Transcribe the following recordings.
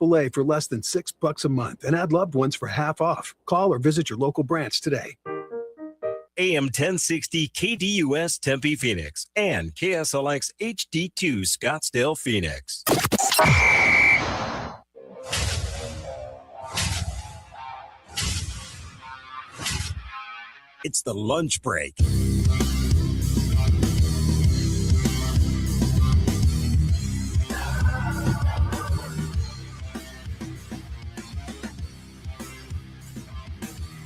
Chick-fil-A for less than $6 a month and add loved ones for half off. Call or visit your local branch today. AM 1060 KDUS Tempe Phoenix and KSLX HD2 Scottsdale Phoenix. It's the lunch break.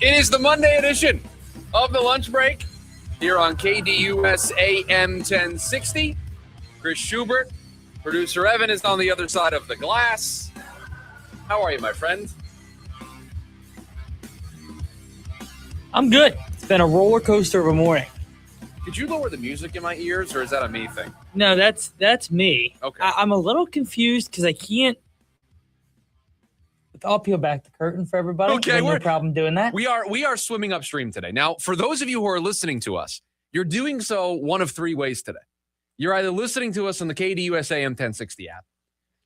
It is the Monday edition of the lunch break here on KDUS AM 1060. Chris Schubert, producer Evan is on the other side of the glass. How are you, my friend? I'm good. It's been a roller coaster of a morning. Did you lower the music in my ears, or is that a me thing? No, that's me. Okay. I'm a little confused because I can't. I'll peel back the curtain for everybody. Okay, no problem doing that. We are swimming upstream today. Now, for those of you who are listening to us, you're doing so one of three ways today. You're either listening to us on the KDUS AM 1060 app,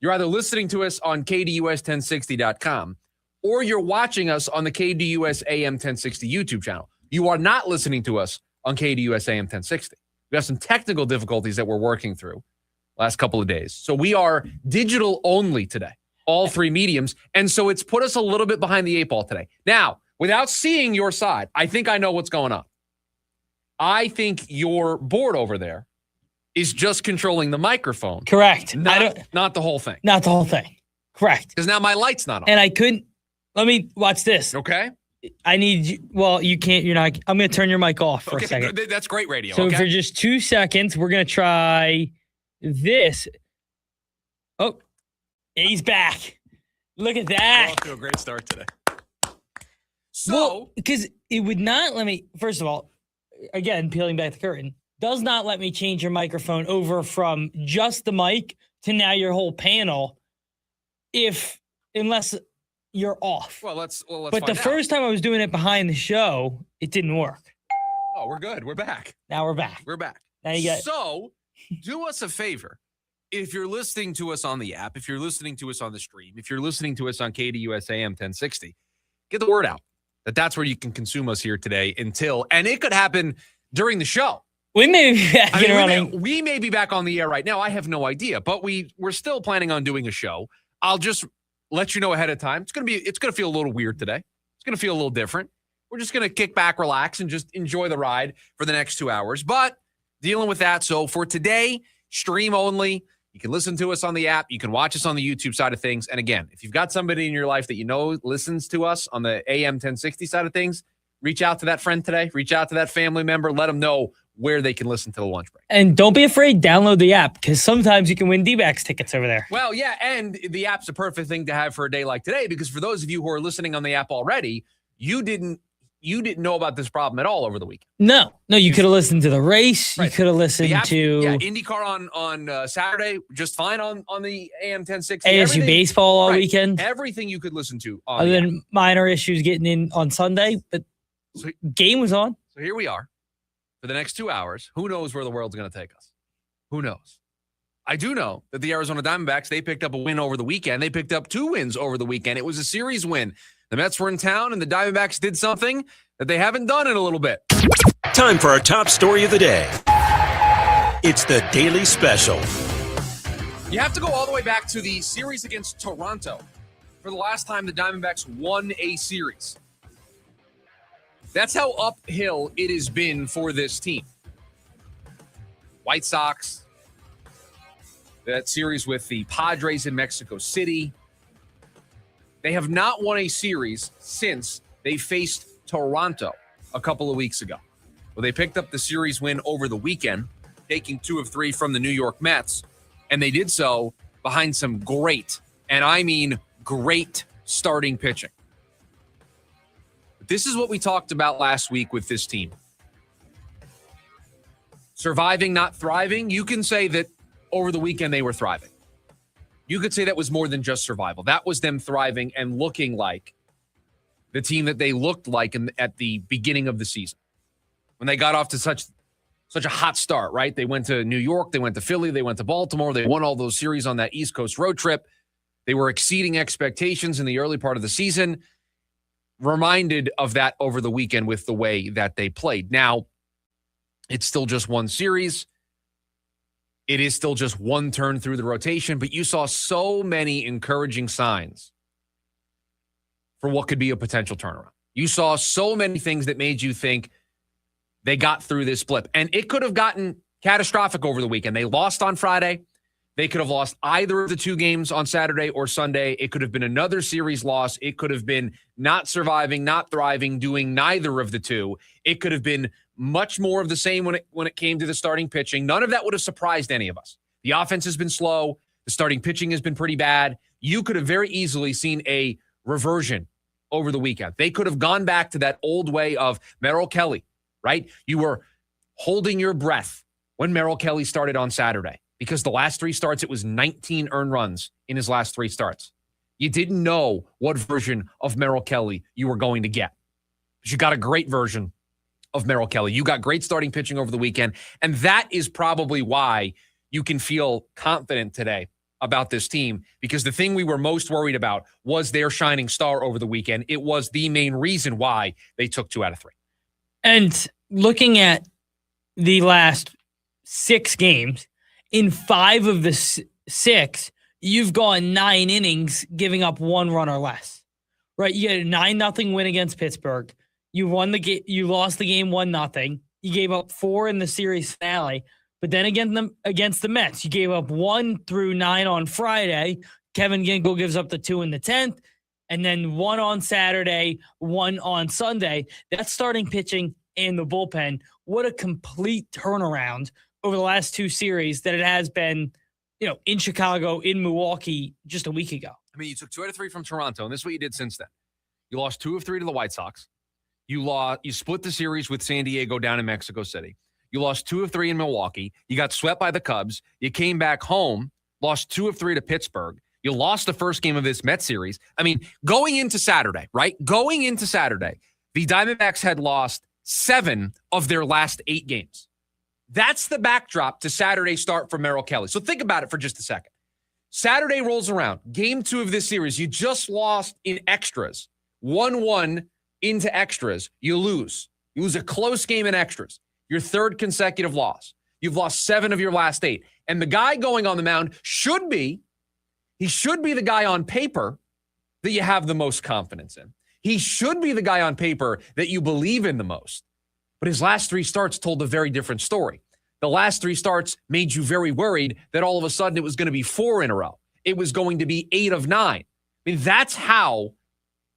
you're either listening to us on KDUS1060.com, or you're watching us on the KDUS AM 1060 YouTube channel. You are not listening to us on KDUS AM 1060. We have some technical difficulties that we're working through last couple of days. So we are digital only today. All three mediums. And so it's put us a little bit behind the eight ball today. Now, without seeing your side, I think I know what's going on. I think your board over there is just controlling the microphone. Correct. Not the whole thing. Not the whole thing. Correct. Because now my light's not on. And I couldn't. Let me watch this. Okay. I need you. Well, you can't. You're not. I'm going to turn your mic off for a second. That's great radio. So okay? for just 2 seconds, we're going to try this. Oh. He's back. Look at that. We're off to a great start today. So, because it would not let me, first of all, again, peeling back the curtain, does not let me change your microphone over from just the mic to now your whole panel unless you're off. Well, let's But the first time I was doing it behind the show, it didn't work. Oh, we're good. We're back. Now we're back. We're back. Now you got. So, do us a favor. If you're listening to us on the app, if you're listening to us on the stream, if you're listening to us on KDUS AM 1060, get the word out that's where you can consume us here today and it could happen during the show. We may be back we may be back on the air right now. I have no idea, but we're still planning on doing a show. I'll just let you know ahead of time. It's going to feel a little weird today. It's going to feel a little different. We're just going to kick back, relax, and just enjoy the ride for the next 2 hours. But dealing with that. So for today, stream only. You can listen to us on the app. You can watch us on the YouTube side of things. And again, if you've got somebody in your life that you know listens to us on the AM 1060 side of things, reach out to that friend today. Reach out to that family member. Let them know where they can listen to the lunch break. And don't be afraid, download the app, because sometimes you can win D-backs tickets over there. Well, yeah, and the app's a perfect thing to have for a day like today, because for those of you who are listening on the app already, you didn't know about this problem at all over the weekend. No, you could have listened to the race. Right. You could have listened to IndyCar on Saturday, just fine on the AM 1060. ASU baseball all weekend. Everything you could listen to. Other than minor issues getting in on Sunday, but game was on. So here we are for the next 2 hours. Who knows where the world's going to take us? Who knows? I do know that the Arizona Diamondbacks, they picked up a win over the weekend. They picked up 2 wins over the weekend. It was a series win. The Mets were in town, and the Diamondbacks did something that they haven't done in a little bit. Time for our top story of the day. It's the Daily Special. You have to go all the way back to the series against Toronto for the last time the Diamondbacks won a series. That's how uphill it has been for this team. White Sox, that series with the Padres in Mexico City. They have not won a series since they faced Toronto a couple of weeks ago. Well, they picked up the series win over the weekend, taking 2 of 3 from the New York Mets, and they did so behind some great, and I mean great, starting pitching. But this is what we talked about last week with this team. Surviving, not thriving. You can say that over the weekend they were thriving. You could say that was more than just survival. That was them thriving and looking like the team that they looked like at the beginning of the season. When they got off to such a hot start, right? They went to New York, they went to Philly, they went to Baltimore, they won all those series on that East Coast road trip. They were exceeding expectations in the early part of the season. Reminded of that over the weekend with the way that they played. Now, it's still just one series. It is still just one turn through the rotation, but you saw so many encouraging signs for what could be a potential turnaround. You saw so many things that made you think they got through this blip. And it could have gotten catastrophic over the weekend. They lost on Friday. They could have lost either of the two games on Saturday or Sunday. It could have been another series loss. It could have been not surviving, not thriving, doing neither of the two. It could have been much more of the same when it came to the starting pitching. None of that would have surprised any of us. The offense has been slow. The starting pitching has been pretty bad. You could have very easily seen a reversion over the weekend. They could have gone back to that old way of Merrill Kelly, right? You were holding your breath when Merrill Kelly started on Saturday because the last three starts, it was 19 earned runs in his last three starts. You didn't know what version of Merrill Kelly you were going to get. But you got a great version of Merrill Kelly. You got great starting pitching over the weekend, and that is probably why you can feel confident today about this team, because the thing we were most worried about was their shining star over the weekend. It was the main reason why they took 2 out of 3. And looking at the last 6 games, in 5 of the 6, you've gone 9 innings giving up 1 run or less, right? You had a 9-0 win against Pittsburgh. You won the game. You lost the game 1-0. You gave up 4 in the series finale. But then against the Mets, you gave up 1 through 9 on Friday. Kevin Ginkel gives up the 2 in the 10th, and then 1 on Saturday, 1 on Sunday. That's starting pitching and the bullpen. What a complete turnaround over the last 2 series that it has been, in Chicago, in Milwaukee just a week ago. I mean, you took 2 out of 3 from Toronto, and this is what you did since then. You lost 2 of 3 to the White Sox. You split the series with San Diego down in Mexico City. You lost 2 of 3 in Milwaukee. You got swept by the Cubs. You came back home, lost 2 of 3 to Pittsburgh. You lost the first game of this Mets series. I mean, going into Saturday, right? Going into Saturday, the Diamondbacks had lost 7 of their last 8 games. That's the backdrop to Saturday's start for Merrill Kelly. So think about it for just a second. Saturday rolls around. Game 2 of this series, you just lost in extras. 1-1 into extras. You lose. You lose a close game in extras. Your 3rd consecutive loss. You've lost 7 of your last 8. And the guy going on the mound should be the guy on paper that you have the most confidence in. He should be the guy on paper that you believe in the most. But his last 3 starts told a very different story. The last 3 starts made you very worried that all of a sudden it was going to be 4 in a row. It was going to be 8 of 9. I mean, that's how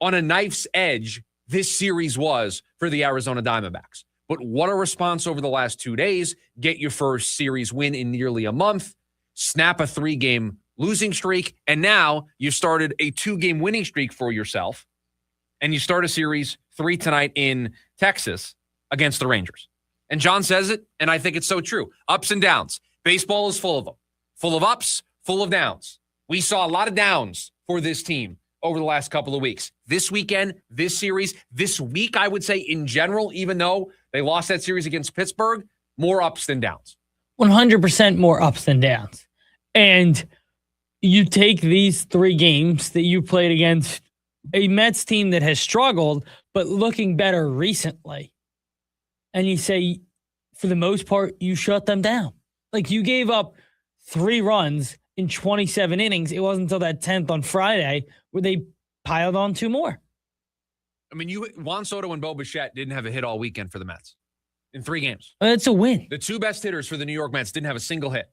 on a knife's edge this series was for the Arizona Diamondbacks. But what a response over the last 2 days. Get your first series win in nearly a month, snap a 3-game losing streak, and now you started a 2-game winning streak for yourself, and you start a series 3 tonight in Texas against the Rangers. And John says it, and I think it's so true. Ups and downs. Baseball is full of them. Full of ups, full of downs. We saw a lot of downs for this team over the last couple of weeks. This weekend, this series, this week, I would say in general, even though they lost that series against Pittsburgh, more ups than downs. 100% more ups than downs. And you take these 3 games that you played against a Mets team that has struggled, but looking better recently. And you say, for the most part, you shut them down. Like, you gave up 3 runs in 27 innings. It wasn't until that 10th on Friday where they piled on 2 more. I mean, Juan Soto and Bo Bichette didn't have a hit all weekend for the Mets in 3 games. That's a win. The 2 best hitters for the New York Mets didn't have a single hit.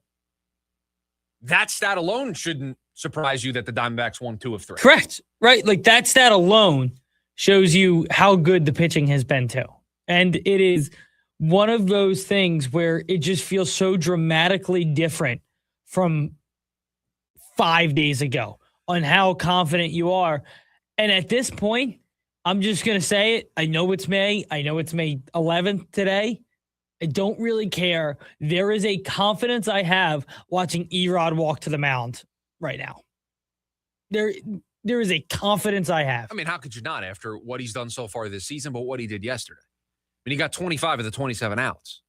That stat alone shouldn't surprise you that the Diamondbacks won 2 of 3. Correct. Right. Like, that stat alone shows you how good the pitching has been too. And it is one of those things where it just feels so dramatically different from 5 days ago on how confident you are. And at this point, I'm just going to say it. I know it's May. I know it's May 11th today. I don't really care. There is a confidence I have watching Erod walk to the mound right now. There is a confidence I have. I mean, how could you not after what he's done so far this season, but what he did yesterday? I mean, he got 25 of the 27 outs.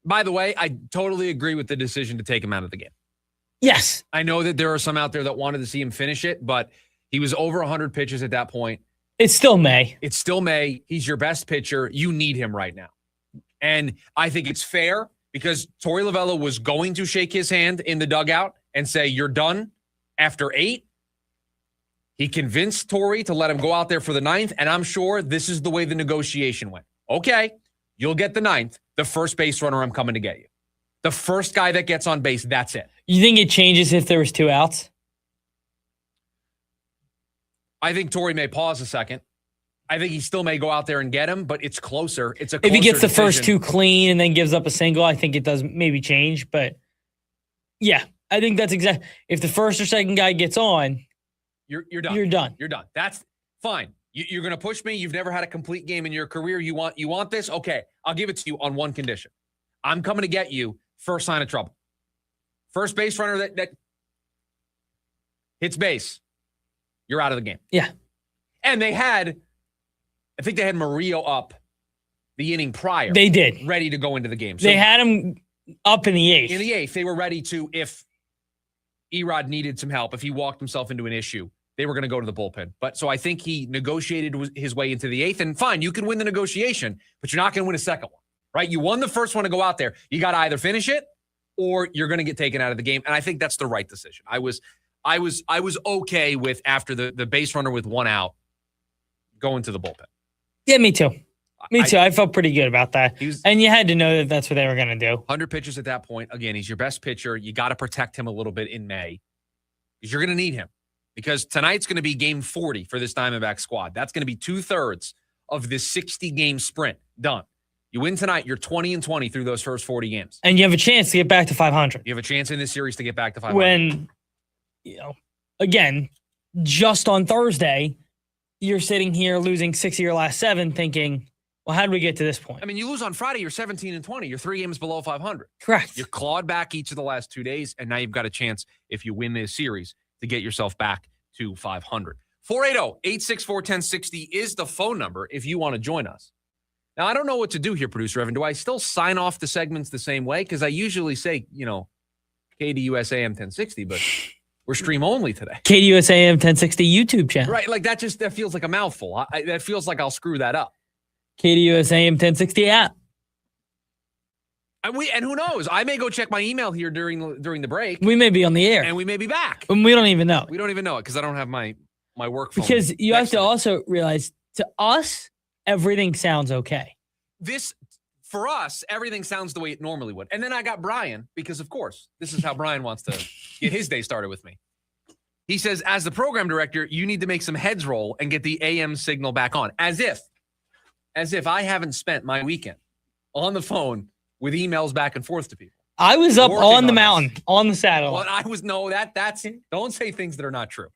By the way, I totally agree with the decision to take him out of the game. Yes. I know that there are some out there that wanted to see him finish it, but he was over 100 pitches at that point. It's still May. It's still May. He's your best pitcher. You need him right now. And I think it's fair because Torey Lovullo was going to shake his hand in the dugout and say, you're done after 8. He convinced Torey to let him go out there for the 9th, and I'm sure this is the way the negotiation went. Okay, you'll get the 9th. The first base runner, I'm coming to get you. The first guy that gets on base, that's it. You think it changes if there was 2 outs? I think Torey may pause a second. I think he still may go out there and get him, but it's closer. It's a If he gets the decision. first 2 clean and then gives up a single, I think it does maybe change. But yeah, I think that's exactly. If the first or second guy gets on, you're done. You're done. You're done. That's fine. You're going to push me. You've never had a complete game in your career. You want this? Okay, I'll give it to you on one condition. I'm coming to get you first sign of trouble. First base runner that hits base, you're out of the game. Yeah. And I think they had Murillo up the inning prior. They did. Ready to go into the game. So They had him up in the 8th. in the 8th, they were ready to, if Erod needed some help, if he walked himself into an issue, they were going to go to the bullpen. But so I think he negotiated his way into the 8th. And fine, you can win the negotiation, but you're not going to win a second one, right? You won the first one to go out there. You got to either finish it or you're going to get taken out of the game. And I think that's the right decision. I was okay with, after the base runner with 1 out, going to the bullpen. Yeah, me too. Me too. I felt pretty good about that. And you had to know that that's what they were going to do. 100 pitches at that point. Again, he's your best pitcher. You got to protect him a little bit in May because you're going to need him. Because tonight's going to be game 40 for this Diamondback squad. That's going to be 2/3 of this 60-game sprint done. You win tonight, you're 20-20 through those first 40 games. And you have a chance to get back to 500. You have a chance in this series to get back to 500. When, again, just on Thursday, you're sitting here losing 6 of your last 7 thinking, well, how did we get to this point? I mean, you lose on Friday, you're 17-20. You're 3 games below 500. Correct. You clawed back each of the last 2 days, and now you've got a chance, if you win this series, to get yourself back to 500. 480-864-1060 is the phone number if you want to join us. Now, I don't know what to do here, Producer Evan. Do I still sign off the segments the same way? Because I usually say, KDUS AM 1060, but we're stream only today. KDUS AM 1060 YouTube channel. Right, like that feels like a mouthful. That feels like I'll screw that up. KDUS AM 1060 app. And who knows? I may go check my email here during the break. We may be on the air. And we may be back. And we don't even know. We don't even know it because I don't have my work phone. Because you have to also realize, to us, everything sounds okay. For us, everything sounds the way it normally would. And then I got Brian, because of course, this is how Brian wants to get his day started with me. He says, as the program director, you need to make some heads roll and get the AM signal back on. As if I haven't spent my weekend on the phone with emails back and forth to people. I was up on the mountain, on the satellite. Well, that's don't say things that are not true.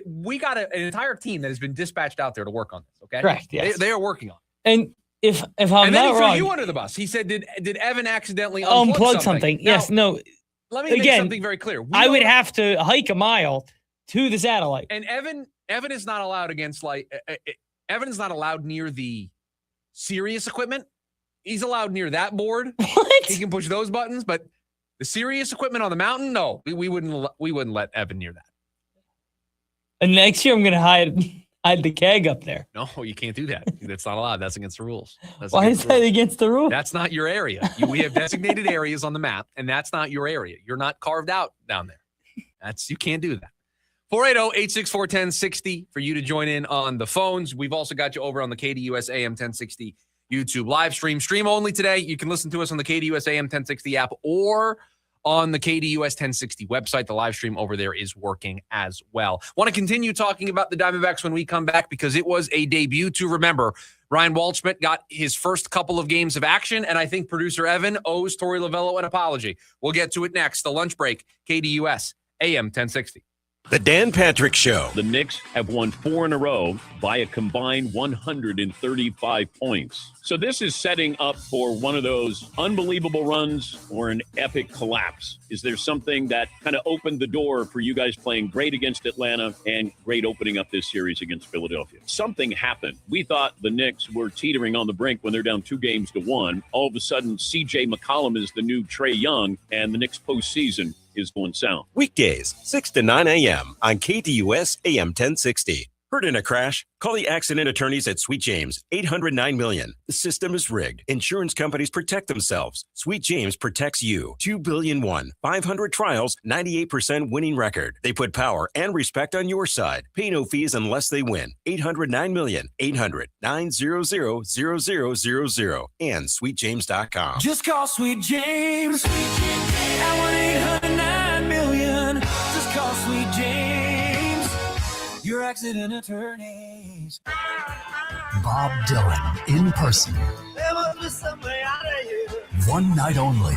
We got an entire team that has been dispatched out there to work on this, okay? Correct, yes. They are working on it. And if I'm and then not he wrong, threw you under the bus. He said, did Evan accidentally unplug something? Now, Yes, no. Let me make something very clear. I would have to hike a mile to the satellite. And Evan is not allowed Evan's not allowed near the Sirius equipment. He's allowed near that board. What? He can push those buttons, but the Sirius equipment on the mountain, no, we wouldn't let Evan near that. And next year I'm going to hide the keg up there. No, you can't do that. That's not allowed. That's against the rules. Why is that against the rules? That's not your area. We have designated areas on the map, and that's not your area. You're not carved out down there. You can't do that. 480-864-1060 for you to join in on the phones. We've also got you over on the KDUS AM 1060 YouTube live stream. Stream only today. You can listen to us on the KDUS AM 1060 app or on the KDUS 1060 website. The live stream over there is working as well. Want to continue talking about the Diamondbacks when we come back because it was a debut to remember. Ryan Waldschmidt got his first couple of games of action, and I think producer Evan owes Torey Lovullo an apology. We'll get to it next. The lunch break, KDUS AM 1060. The Dan Patrick Show. The Knicks have won 4 in a row by a combined 135 points. So this is setting up for one of those unbelievable runs or an epic collapse. Is there something that kind of opened the door for you guys playing great against Atlanta and great opening up this series against Philadelphia? Something happened. We thought the Knicks were teetering on the brink when they're down 2-1. All of a sudden, C.J. McCollum is the new Trae Young, and the Knicks postseason is going south. Weekdays, 6 to 9 a.m. on KDUS AM 1060. Hurt in a crash? Call the accident attorneys at Sweet James, 809 million. The system is rigged. Insurance companies protect themselves. Sweet James protects you. 2 billion won. 500 trials, 98% winning record. They put power and respect on your side. Pay no fees unless they win. 809 million. 800-900-0000 and sweetjames.com. Just call Sweet James. At 1-800-9-million. Just call Sweet James. Your accident attorneys. Bob Dylan in person. One night only.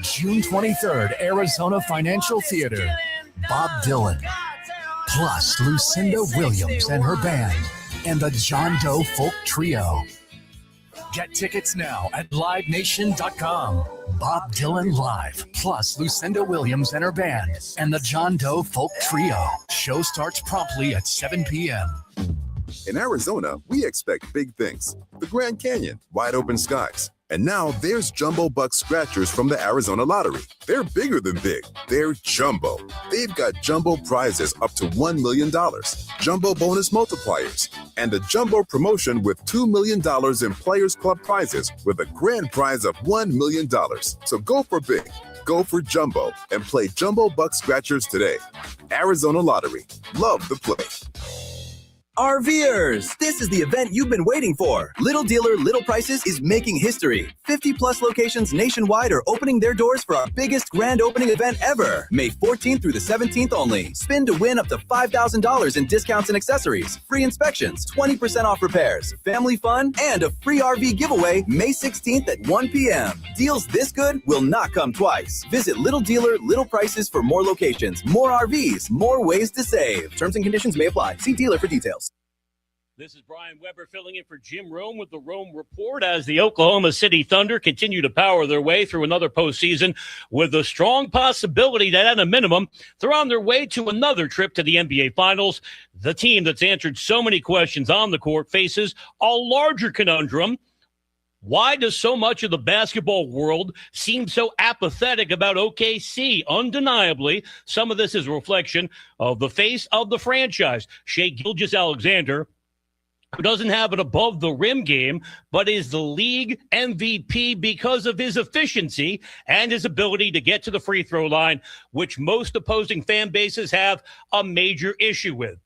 June 23rd, Arizona Financial Theater. Bob Dylan. Plus Lucinda Williams and her band. And the John Doe Folk Trio. Get tickets now at livenation.com. Bob Dylan Live, plus Lucinda Williams and her band, and the John Doe Folk Trio. Show starts promptly at 7 p.m. In Arizona, we expect big things. The Grand Canyon, wide open skies. And now there's Jumbo Buck Scratchers from the Arizona Lottery. They're bigger than big. They're jumbo. They've got jumbo prizes up to $1 million, jumbo bonus multipliers, and a jumbo promotion with $2 million in Players Club prizes with a grand prize of $1 million. So go for big, go for jumbo, and play Jumbo Buck Scratchers today. Arizona Lottery. Love the play. RVers, this is the event you've been waiting for. Little Dealer, Little Prices is making history. 50-plus locations nationwide are opening their doors for our biggest grand opening event ever. May 14th through the 17th only. Spin to win up to $5,000 in discounts and accessories, free inspections, 20% off repairs, family fun, and a free RV giveaway May 16th at 1 p.m. Deals this good will not come twice. Visit Little Dealer, Little Prices for more locations, more RVs, more ways to save. Terms and conditions may apply. See dealer for details. This is Brian Weber filling in for Jim Rome with the Rome Report as the Oklahoma City Thunder continue to power their way through another postseason with a strong possibility that at a minimum, they're on their way to another trip to the NBA Finals. The team that's answered so many questions on the court faces a larger conundrum. Why does so much of the basketball world seem so apathetic about OKC? Undeniably, some of this is a reflection of the face of the franchise, Shai Gilgeous-Alexander, who doesn't have an above-the-rim game, but is the league MVP because of his efficiency and his ability to get to the free throw line, which most opposing fan bases have a major issue with.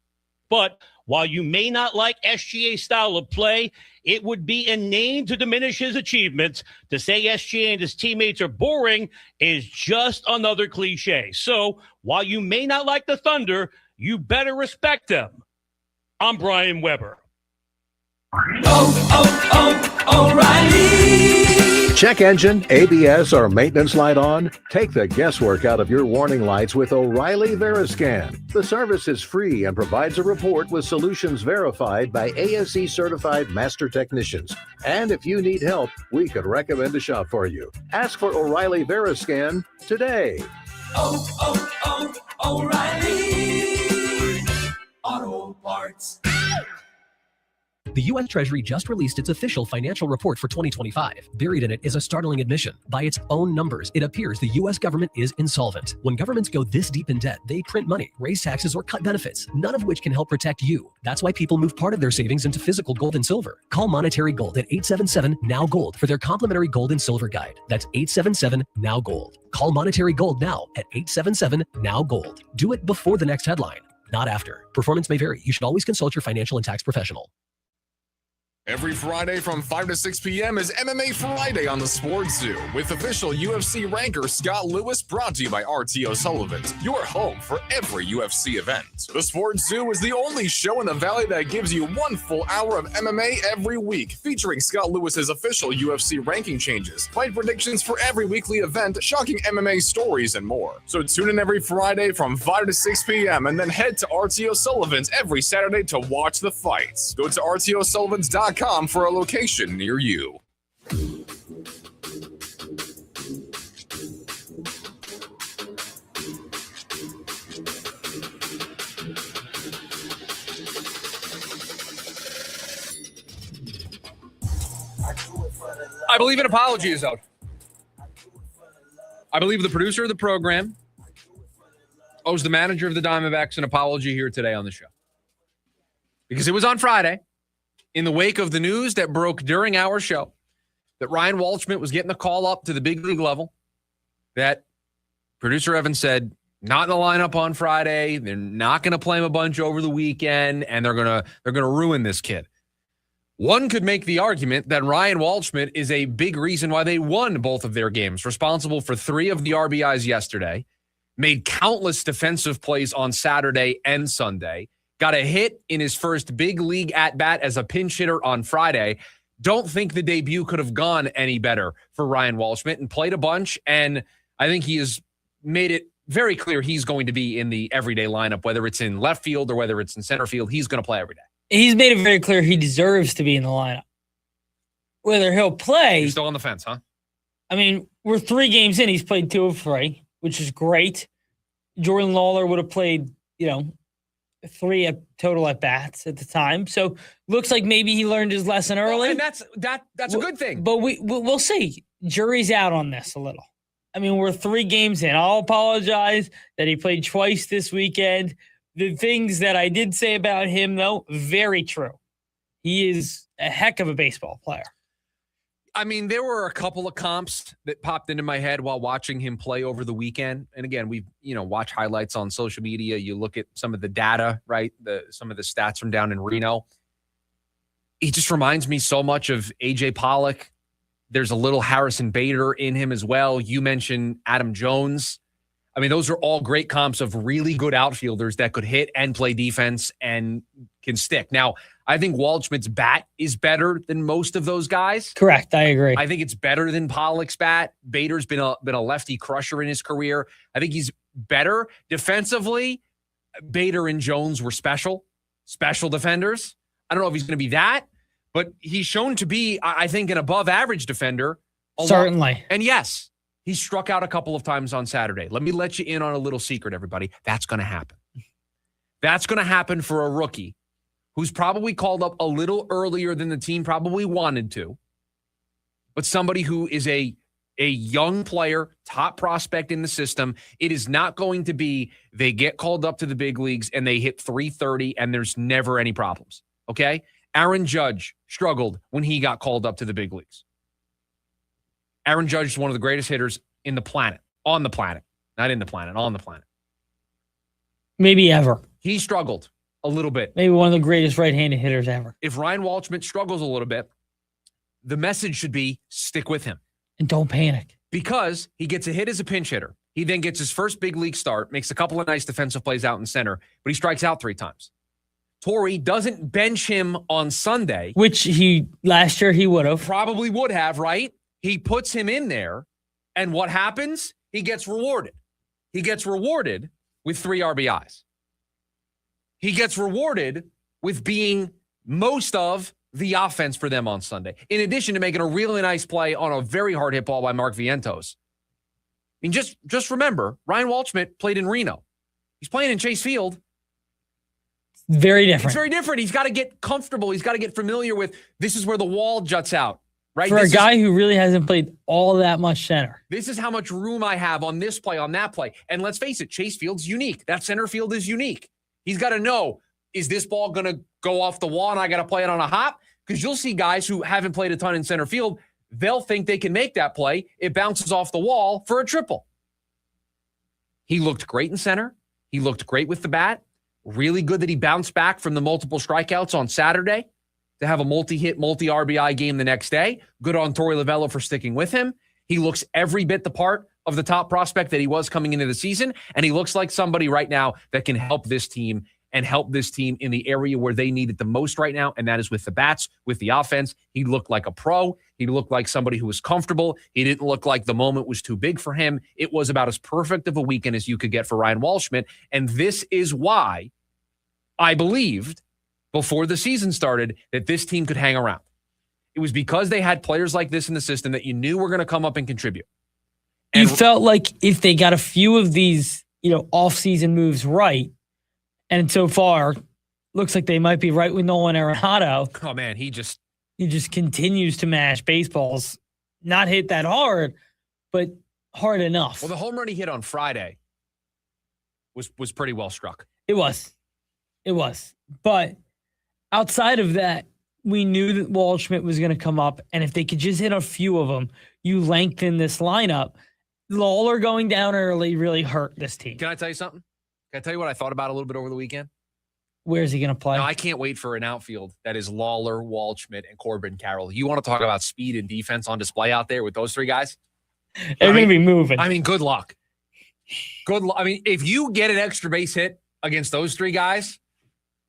But while you may not like SGA's style of play, it would be inane to diminish his achievements. To say SGA and his teammates are boring is just another cliche. So while you may not like the Thunder, you better respect them. I'm Brian Weber. O'Reilly. Check engine, ABS, or maintenance light on? Take the guesswork out of your warning lights with O'Reilly Veriscan. The service is free and provides a report with solutions verified by ASE certified master technicians. And if you need help, we could recommend a shop for you. Ask for O'Reilly Veriscan today. O'Reilly Auto Parts. The U.S. Treasury just released its official financial report for 2025. Buried in it is a startling admission. By its own numbers, it appears the U.S. government is insolvent. When governments go this deep in debt, they print money, raise taxes, or cut benefits, none of which can help protect you. That's why people move part of their savings into physical gold and silver. Call Monetary Gold at 877-NOW-GOLD for their complimentary gold and silver guide. That's 877-NOW-GOLD. Call Monetary Gold now at 877-NOW-GOLD. Do it before the next headline, not after. Performance may vary. You should always consult your financial and tax professional. Every Friday from 5 to 6 p.m. is MMA Friday on the Sports Zoo with official UFC ranker Scott Lewis, brought to you by RTO Sullivan's, your home for every UFC event. The Sports Zoo is the only show in the Valley that gives you 1 full hour of MMA every week, featuring Scott Lewis's official UFC ranking changes, fight predictions for every weekly event, shocking MMA stories, and more. So tune in every Friday from 5 to 6 p.m. and then head to RTO Sullivan's every Saturday to watch the fights. Go to RTOSullivans.com for a location near you. I believe an apology is out. I believe the producer of the program owes the manager of the Diamondbacks an apology here today on the show. Because it was on Friday, in the wake of the news that broke during our show, that Ryan Waldschmidt was getting the call up to the big league level, that producer Evan said, not in the lineup on Friday. They're not going to play him a bunch over the weekend, and they're gonna ruin this kid. One could make the argument that Ryan Waldschmidt is a big reason why they won both of their games, responsible for 3 of the RBIs yesterday, made countless defensive plays on Saturday and Sunday, got a hit in his first big league at-bat as a pinch hitter on Friday. Don't think the debut could have gone any better for Ryan Waldschmidt, and played a bunch, and I think he has made it very clear he's going to be in the everyday lineup, whether it's in left field or whether it's in center field. He's going to play every day. He's made it very clear he deserves to be in the lineup. Whether he'll play... You're still on the fence, huh? I mean, we're 3 games in. He's played 2 of 3, which is great. Jordan Lawler would have played, 3 total at-bats at the time. So looks like maybe he learned his lesson early. And that's a good thing. But we'll see. Jury's out on this a little. I mean, we're 3 games in. I'll apologize that he played twice this weekend. The things that I did say about him, though, very true. He is a heck of a baseball player. I mean, there were a couple of comps that popped into my head while watching him play over the weekend. And again, we watch highlights on social media. You look at some of the data, right? Some of the stats from down in Reno. He just reminds me so much of A.J. Pollock. There's a little Harrison Bader in him as well. You mentioned Adam Jones. I mean, those are all great comps of really good outfielders that could hit and play defense and can stick. Now, I think Waldschmidt's bat is better than most of those guys. Correct. I agree. I think it's better than Pollock's bat. Bader's been a lefty crusher in his career. I think he's better defensively. Bader and Jones were special defenders. I don't know if he's going to be that, but he's shown to be, I think, an above average defender. Certainly. And yes, he struck out a couple of times on Saturday. Let me let you in on a little secret, everybody. That's going to happen. That's going to happen for a rookie who's probably called up a little earlier than the team probably wanted to, but somebody who is a young player, top prospect in the system. It is not going to be they get called up to the big leagues and they hit 330 and there's never any problems, okay? Aaron Judge struggled when he got called up to the big leagues. Aaron Judge is one of the greatest hitters on the planet, not in the planet, on the planet. Maybe ever. He struggled a little bit. Maybe one of the greatest right-handed hitters ever. If Ryan Waldschmidt struggles a little bit, the message should be stick with him. And don't panic. Because he gets a hit as a pinch hitter. He then gets his first big league start, makes a couple of nice defensive plays out in center, but he strikes out 3 times. Torrey doesn't bench him on Sunday. Which last year he would have. Probably would have, right? He puts him in there, and what happens? He gets rewarded. He gets rewarded with 3 RBIs. He gets rewarded with being most of the offense for them on Sunday, in addition to making a really nice play on a very hard hit ball by Mark Vientos. I mean, just remember, Ryan Waldschmidt played in Reno. He's playing in Chase Field. Very different. It's very different. He's got to get comfortable. He's got to get familiar with this is where the wall juts out. Right? For a guy who really hasn't played all that much center. This is how much room I have on this play, on that play. And let's face it, Chase Field's unique. That center field is unique. He's got to know, is this ball going to go off the wall and I got to play it on a hop? Because you'll see guys who haven't played a ton in center field, they'll think they can make that play. It bounces off the wall for a triple. He looked great in center. He looked great with the bat. Really good that he bounced back from the multiple strikeouts on Saturday to have a multi-hit, multi-RBI game the next day. Good on Torrey Lovullo for sticking with him. He looks every bit the part of the top prospect that he was coming into the season, and he looks like somebody right now that can help this team and help this team in the area where they need it the most right now, and that is with the bats, with the offense. He looked like a pro. He looked like somebody who was comfortable. He didn't look like the moment was too big for him. It was about as perfect of a weekend as you could get for Ryan Waldschmidt, and this is why I believed before the season started that this team could hang around. It was because they had players like this in the system that you knew were going to come up and contribute. And you felt like if they got a few of these, off-season moves right, and so far, looks like they might be right with Nolan Arenado. Oh, man, he just continues to mash baseballs. Not hit that hard, but hard enough. Well, the home run he hit on Friday was pretty well struck. It was. But outside of that, we knew that Waldschmidt was going to come up, and if they could just hit a few of them, you lengthen this lineup. Lawler going down early really hurt this team. Can I tell you something? Can I tell you what I thought about a little bit over the weekend? Where is he going to play? Now, I can't wait for an outfield that is Lawler, Waldschmidt, and Corbin Carroll. You want to talk about speed and defense on display out there with those three guys? They're going to be moving. I mean, good luck. I mean, if you get an extra base hit against those three guys,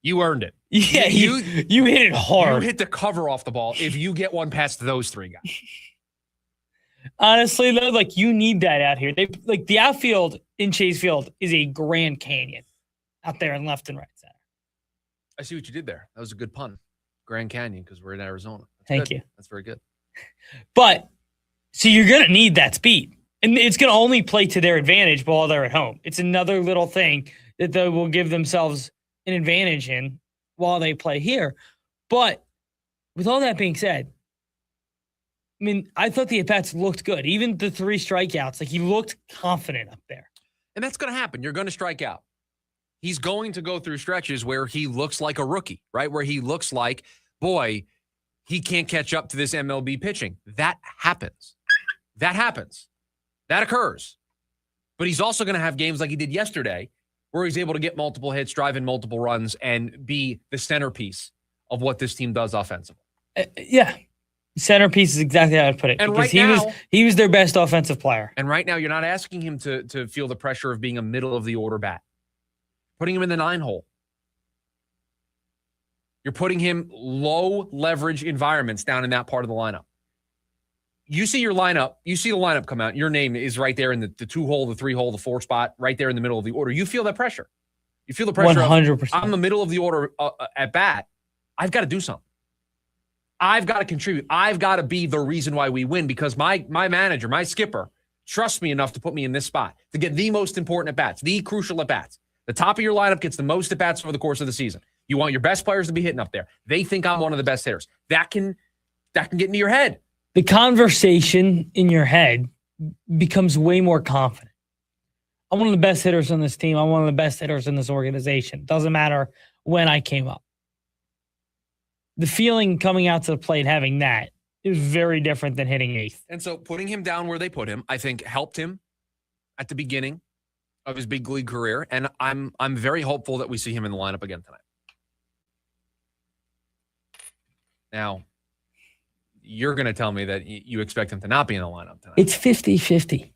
you earned it. Yeah, you hit it hard. You hit the cover off the ball if you get one past those three guys. Honestly, though, like you need that out here. They like the outfield in Chase Field is a Grand Canyon out there in left and right center. I see what you did there. That was a good pun. Grand Canyon, because we're in Arizona. Thank you. That's very good. But so you're gonna need that speed. And it's gonna only play to their advantage while they're at home. It's another little thing that they will give themselves an advantage in while they play here. But with all that being said, I mean, I thought the at-bats looked good. Even the 3 strikeouts, like he looked confident up there. And that's going to happen. You're going to strike out. He's going to go through stretches where he looks like a rookie, right? Where he looks like, boy, he can't catch up to this MLB pitching. That happens. That happens. That occurs. But he's also going to have games like he did yesterday where he's able to get multiple hits, drive in multiple runs, and be the centerpiece of what this team does offensively. Yeah. Centerpiece is exactly how I'd put it. And because right he was their best offensive player. And right now, you're not asking him to feel the pressure of being a middle-of-the-order bat. Putting him in the 9-hole. You're putting him low-leverage environments down in that part of the lineup. You see your lineup. You see the lineup come out. Your name is right there in the 2-hole, the 3-hole, the 4 spot, right there in the middle of the order. You feel that pressure. You feel the pressure 100%. of, I'm the middle of the order at bat. I've got to do something. I've got to contribute. I've got to be the reason why we win because my manager, my skipper, trusts me enough to put me in this spot to get the most important at-bats, the crucial at-bats. The top of your lineup gets the most at-bats over the course of the season. You want your best players to be hitting up there. They think I'm one of the best hitters. That can get into your head. The conversation in your head becomes way more confident. I'm one of the best hitters on this team. I'm one of the best hitters in this organization. Doesn't matter when I came up. The feeling coming out to the plate having that is very different than hitting 8th. And so putting him down where they put him, I think helped him at the beginning of his big league career. And I'm very hopeful that we see him in the lineup again tonight. Now, you're going to tell me that you expect him to not be in the lineup tonight. It's 50-50.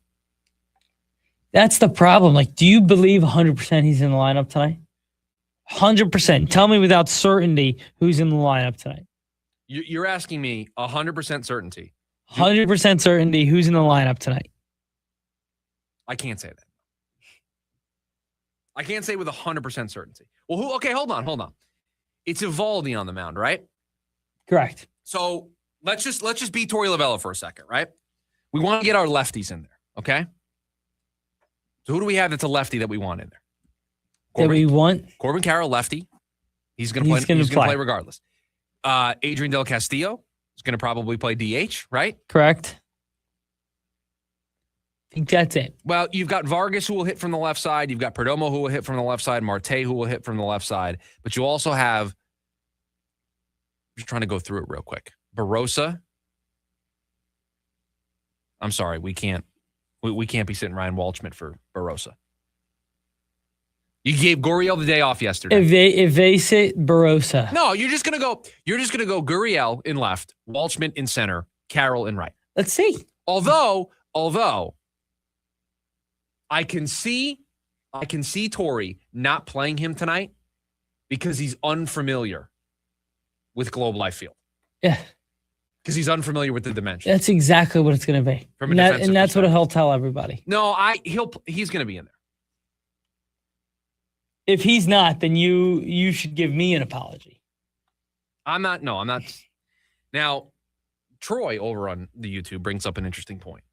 That's the problem. Like, do you believe 100% he's in the lineup tonight? 100%. Tell me without certainty who's in the lineup tonight. You're asking me 100% certainty. 100% certainty who's in the lineup tonight. I can't say that. I can't say with 100% certainty. Well, who? Okay, hold on. It's Eovaldi on the mound, right? Correct. So let's just be Torey Lovullo for a second, right? We want to get our lefties in there, okay? So who do we have that's a lefty that we want in there? Corbin Carroll, lefty. He's going to play. He's going to play regardless. Adrian Del Castillo is going to probably play DH, right? Correct. I think that's it. Well, you've got Vargas who will hit from the left side. You've got Perdomo who will hit from the left side. Marte who will hit from the left side. But you also have, I'm just trying to go through it real quick. Barossa. I'm sorry, we can't be sitting Ryan Waldschmidt for Barossa. You gave Gurriel the day off yesterday. If they sit Barossa. No, you're just gonna go Gurriel in left, Waldschmidt in center, Carroll in right. Let's see. Although I can see Torey not playing him tonight because he's unfamiliar with Globe Life Field. Yeah. Because he's unfamiliar with the dimension. That's exactly what it's going to be. And that's what he'll tell everybody. No, he's going to be in there. If he's not, then you should give me an apology. I'm not. Now, Troy over on the YouTube brings up an interesting point.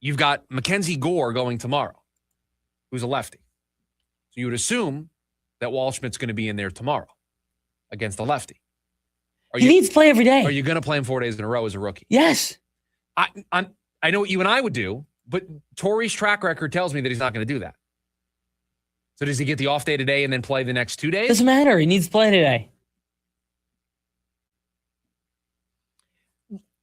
You've got Mackenzie Gore going tomorrow, who's a lefty. So you would assume that Waldschmidt's going to be in there tomorrow against a lefty. He needs to play every day. Are you going to play him 4 days in a row as a rookie? Yes. I know what you and I would do, But Torrey's track record tells me that he's not going to do that. So does he get the off day today and then play the next 2 days? Doesn't matter. He needs to play today.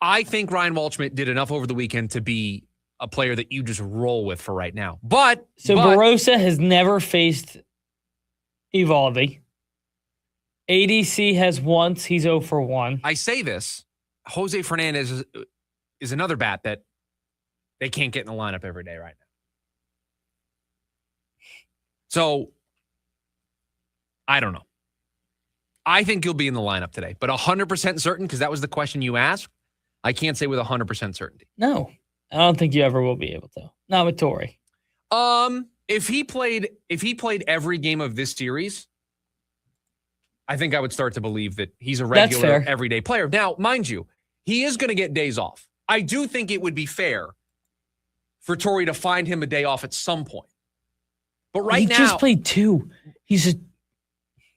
I think Ryan Waldschmidt did enough over the weekend to be a player that you just roll with for right now. But Barossa has never faced Evaldi. ADC has once. He's 0 for 1. I say this, Jose Fernandez is another bat that they can't get in the lineup every day right now. So, I don't know. I think he'll be in the lineup today, but 100% certain, because that was the question you asked, I can't say with 100% certainty. No, I don't think you ever will be able to. Not with Torrey. If he played every game of this series, I think I would start to believe that he's a regular, everyday player. Now, mind you, he is going to get days off. I do think it would be fair for Torrey to find him a day off at some point. But right now, he just played 2.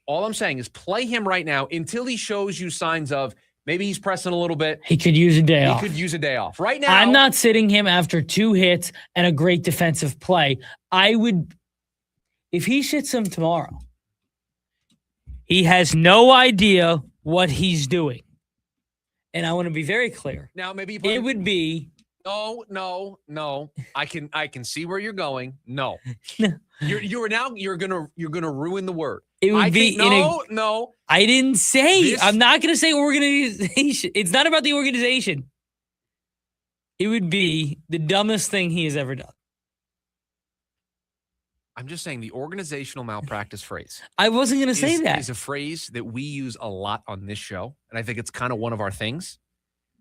All I'm saying is play him right now until he shows you signs of maybe he's pressing a little bit. He could use a day off. He could use a day off. Right now, I'm not sitting him after 2 hits and a great defensive play. I would, if he shits him tomorrow, he has no idea what he's doing. And I want to be very clear. Now, maybe it would be. No. I can see where you're going. No. You're gonna ruin the word. It would be no. I didn't say. I'm not gonna say organization. It's not about the organization. It would be the dumbest thing he has ever done. I'm just saying the organizational malpractice phrase. I wasn't gonna say that. Is a phrase that we use a lot on this show, and I think it's kind of one of our things.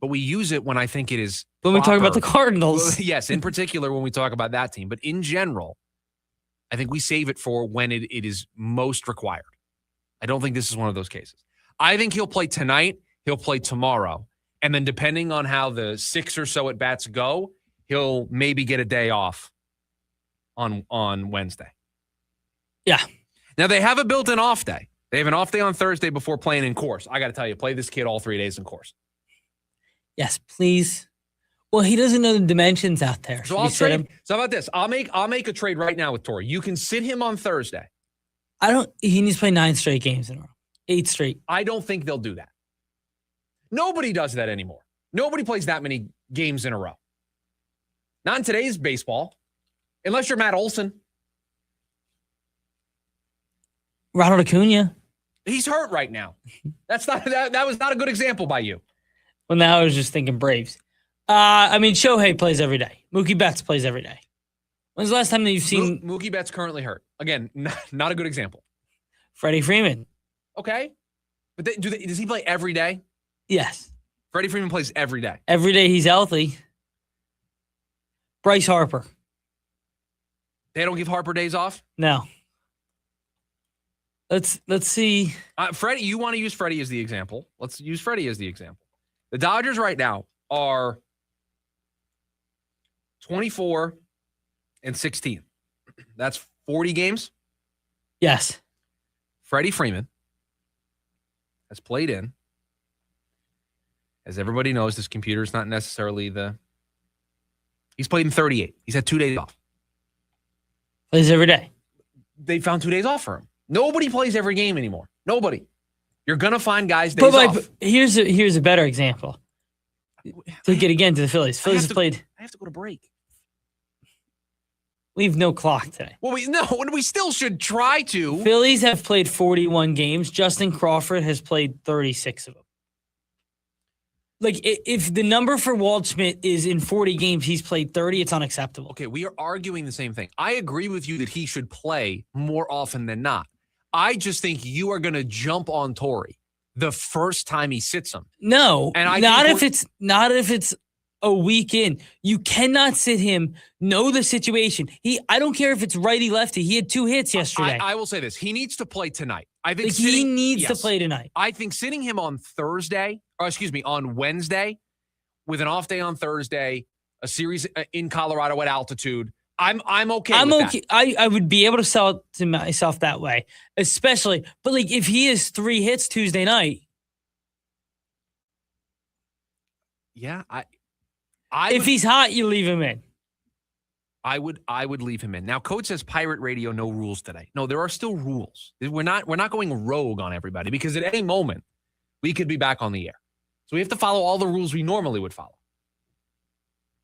But we use it when I think it is when we talk about the Cardinals. Well, yes, in particular when we talk about that team. But in general, I think we save it for when it is most required. I don't think this is one of those cases. I think he'll play tonight. He'll play tomorrow. And then depending on how the 6 or so at-bats go, he'll maybe get a day off on Wednesday. Yeah. Now, they have a built-in off day. They have an off day on Thursday before playing in course. I got to tell you, play this kid all 3 days in course. Yes, please. Well, he doesn't know the dimensions out there. So I'll trade him. So how about this? I'll make a trade right now with Torrey. You can sit him on Thursday. He needs to play 9 straight games in a row. 8 straight. I don't think they'll do that. Nobody does that anymore. Nobody plays that many games in a row. Not in today's baseball. Unless you're Matt Olson. Ronald Acuna. He's hurt right now. That was not a good example by you. Well, now I was just thinking Braves. Shohei plays every day. Mookie Betts plays every day. When's the last time that you've seen Mookie Betts currently hurt? Again, not a good example. Freddie Freeman? Okay. But does he play every day? Yes. Freddie Freeman plays every day. Every day he's healthy. Bryce Harper. They don't give Harper days off? No. Let's see. Freddie, you want to use Freddie as the example. Let's use Freddie as the example. The Dodgers right now are 24-16. That's 40 games. Yes. Freddie Freeman has played in. As everybody knows, this computer is not necessarily he's played in 38. He's had 2 days off. Plays every day. They found 2 days off for him. Nobody plays every game anymore. Nobody. You're going to find guys days off. Here's a better example. To get again to the Phillies. Phillies have played. I have to go to break. We have no clock today. Well, we still should try to. Phillies have played 41 games. Justin Crawford has played 36 of them. Like, if the number for Waldschmidt is in 40 games, he's played 30, it's unacceptable. Okay, we are arguing the same thing. I agree with you that he should play more often than not. I just think you are going to jump on Torrey the first time he sits him. No, and not if it's a week in. You cannot sit him. Know the situation. I don't care if it's righty lefty. He had 2 hits yesterday. I will say this: he needs to play tonight. I think he needs to play tonight. I think sitting him on on Wednesday, with an off day on Thursday, a series in Colorado at altitude. I'm okay. I'm with okay. That. I would be able to sell it to myself that way, especially. But like, if he has 3 hits Tuesday night, yeah, if he's hot, you leave him in. I would leave him in. Now, Code says Pirate Radio, no rules today. No, there are still rules. We're not going rogue on everybody because at any moment we could be back on the air. So we have to follow all the rules we normally would follow.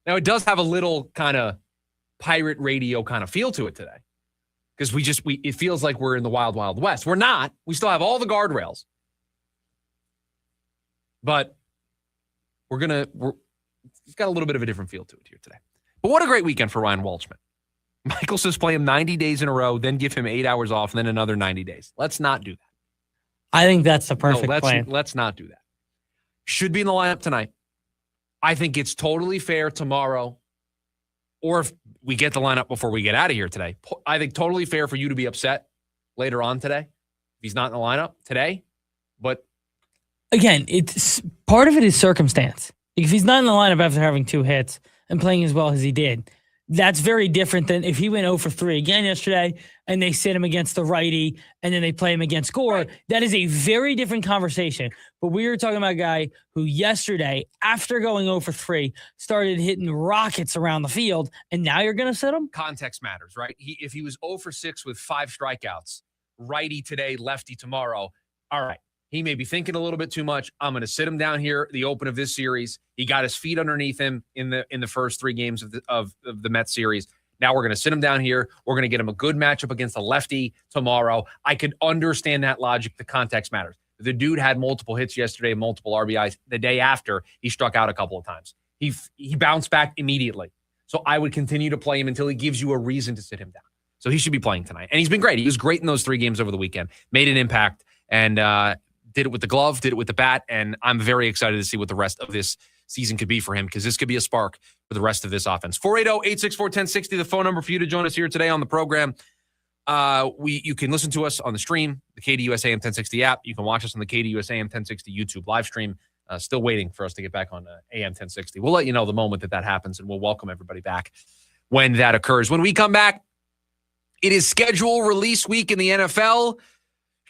Now, it does have a little kind of Pirate Radio kind of feel to it today because it feels like we're in the wild, wild west. We're not. We still have all the guardrails. But it's got a little bit of a different feel to it here today. But what a great weekend for Ryan Waldschmidt. Michael says play him 90 days in a row, then give him 8 hours off, and then another 90 days. Let's not do that. I think that's the perfect plan. Let's not do that. Should be in the lineup tonight. I think it's totally fair tomorrow, or if we get the lineup before we get out of here today, I think totally fair for you to be upset later on today if he's not in the lineup today. But again, it's part of it is circumstance. If he's not in the lineup after having 2 hits and playing as well as he did, that's very different than if he went 0 for 3 again yesterday and they sit him against the righty and then they play him against Gore. Right. That is a very different conversation. But we were talking about a guy who yesterday, after going 0 for 3, started hitting rockets around the field, and now you're going to sit him? Context matters, right? If he was 0 for 6 with 5 strikeouts, righty today, lefty tomorrow, all right. He may be thinking a little bit too much. I'm going to sit him down here, the open of this series. He got his feet underneath him in the first 3 games of the Mets series. Now we're going to sit him down here. We're going to get him a good matchup against a lefty tomorrow. I could understand that logic. The context matters. The dude had multiple hits yesterday, multiple RBIs. The day after, he struck out a couple of times. He bounced back immediately. So I would continue to play him until he gives you a reason to sit him down. So he should be playing tonight. And he's been great. He was great in those 3 games over the weekend. Made an impact. And did it with the glove, did it with the bat, and I'm very excited to see what the rest of this season could be for him because this could be a spark for the rest of this offense. 480-864-1060, the phone number for you to join us here today on the program. You can listen to us on the stream, the KDUS AM 1060 app. You can watch us on the KDUS AM 1060 YouTube live stream. Still waiting for us to get back on AM 1060. We'll let you know the moment that happens, and we'll welcome everybody back when that occurs. When we come back, it is schedule release week in the NFL.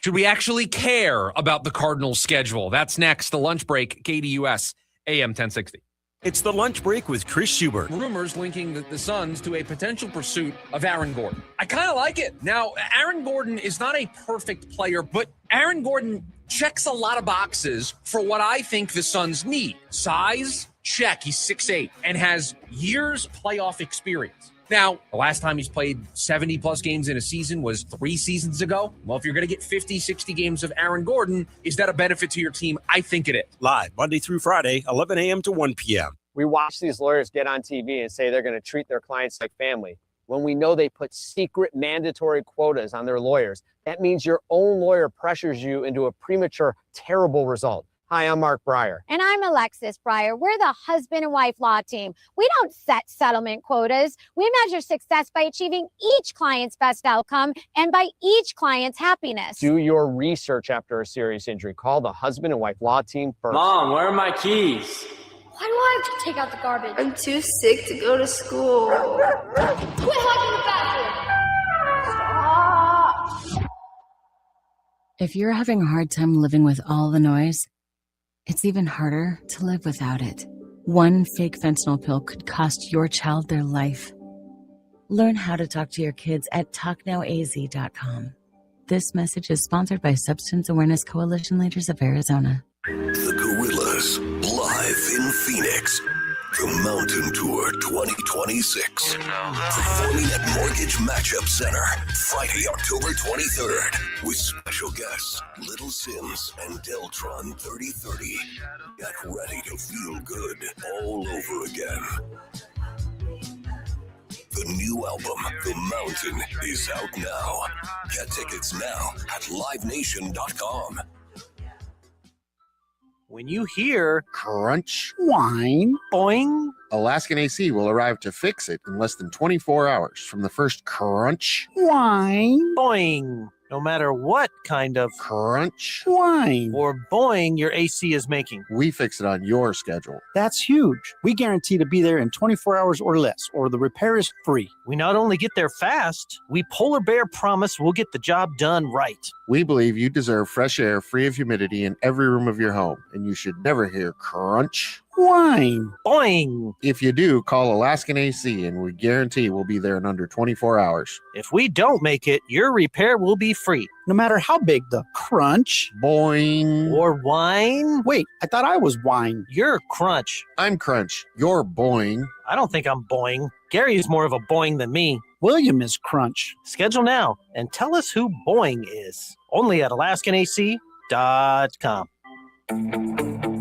Should we actually care about the Cardinals' schedule? That's next. The lunch break, KDUS, AM 1060. It's the lunch break with Chris Schubert. Rumors linking the Suns to a potential pursuit of Aaron Gordon. I kind of like it. Now, Aaron Gordon is not a perfect player, but Aaron Gordon checks a lot of boxes for what I think the Suns need. Size, check. He's 6'8", and has years playoff experience. Now, the last time he's played 70-plus games in a season was 3 seasons ago. Well, if you're going to get 50, 60 games of Aaron Gordon, is that a benefit to your team? I think it is. Live Monday through Friday, 11 a.m. to 1 p.m. We watch these lawyers get on TV and say they're going to treat their clients like family. When we know they put secret mandatory quotas on their lawyers, that means your own lawyer pressures you into a premature, terrible result. Hi, I'm Mark Breyer. And I'm Alexis Breyer. We're the husband and wife law team. We don't set settlement quotas. We measure success by achieving each client's best outcome and by each client's happiness. Do your research after a serious injury. Call the husband and wife law team first. Mom, where are my keys? Why do I have to take out the garbage? I'm too sick to go to school. Quit hogging the bathroom. Stop. If you're having a hard time living with all the noise, it's even harder to live without it. One fake fentanyl pill could cost your child their life. Learn how to talk to your kids at talknowaz.com. This message is sponsored by Substance Awareness Coalition Leaders of Arizona. The Gorillas, live in Phoenix. The Mountain Tour 2026. Performing at Mortgage Matchup Center, Friday, October 23rd. With special guests, Little Sims and Deltron 3030. Get ready to feel good all over again. The new album, The Mountain, is out now. Get tickets now at livenation.com. When you hear crunch, whine, boing, Alaskan AC will arrive to fix it in less than 24 hours from the first crunch, whine, boing. No matter what kind of crunch, whine, or boing your AC is making. We fix it on your schedule. That's huge. We guarantee to be there in 24 hours or less, or the repair is free. We not only get there fast, we Polar Bear promise we'll get the job done right. We believe you deserve fresh air free of humidity in every room of your home, and you should never hear crunch, Wine. Boing. If you do, call Alaskan AC and we guarantee we'll be there in under 24 hours. If we don't make it, your repair will be free. No matter how big the crunch. Boing. Or wine. Wait, I thought I was wine. You're crunch. I'm crunch. You're boing. I don't think I'm boing. Gary's more of a boing than me. William is crunch. Schedule now and tell us who boing is. Only at AlaskanAC.com.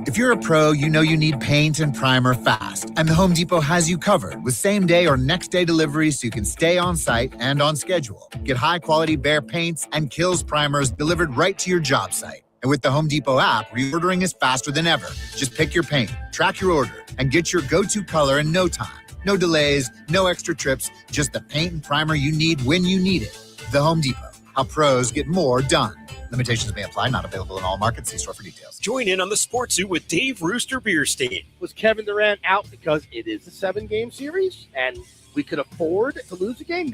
If you're a pro, you know you need paint and primer fast, and the Home Depot has you covered with same-day or next-day deliveries so you can stay on site and on schedule. Get high-quality Behr paints and Kills primers delivered right to your job site. And with the Home Depot app, reordering is faster than ever. Just pick your paint, track your order, and get your go-to color in no time. No delays, no extra trips, just the paint and primer you need when you need it. The Home Depot. How pros get more done. Limitations may apply. Not available in all markets. See store for details. Join in on the Sports Zoo with Dave Rooster Beerstein. Was Kevin Durant out because it is a 7-game series and we could afford to lose a game?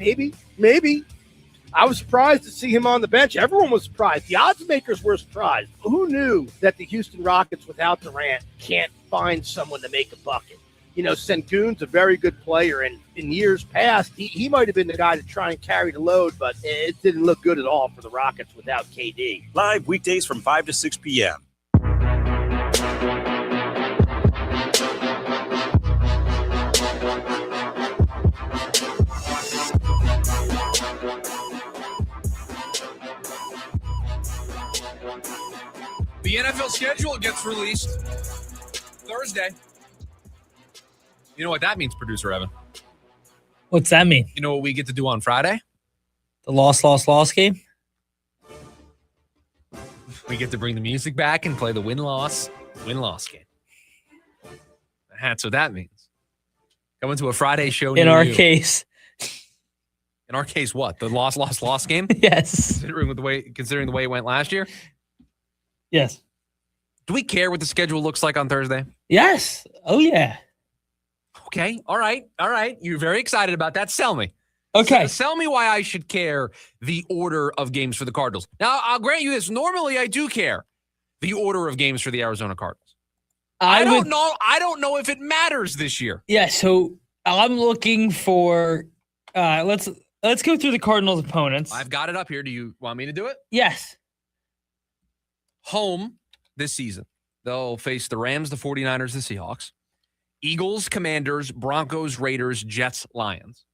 Maybe. I was surprised to see him on the bench. Everyone was surprised. The odds makers were surprised. Who knew that the Houston Rockets without Durant can't find someone to make a bucket? You know, Sengun's a very good player, and in years past, he might have been the guy to try and carry the load, but it didn't look good at all for the Rockets without KD. Live weekdays from 5 to 6 p.m. The NFL schedule gets released Thursday. You know what that means, producer Evan? What's that mean? You know what we get to do on Friday? The loss game? We get to bring the music back and play the win-loss game. That's what that means. Going to a Friday show In our case. In our case, what? The loss game? Yes. Considering the way it went last year? Yes. Do we care what the schedule looks like on Thursday? Yes. Oh, yeah. Okay. All right. You're very excited about that. Sell me. Okay. Sell me why I should care the order of games for the Cardinals. Now, I'll grant you this. Normally, I do care the order of games for the Arizona Cardinals. I don't know if it matters this year. Yeah, so I'm looking for let's go through the Cardinals' opponents. I've got it up here. Do you want me to do it? Yes. Home this season, they'll face the Rams, the 49ers, the Seahawks, Eagles, Commanders, Broncos, Raiders, Jets, Lions.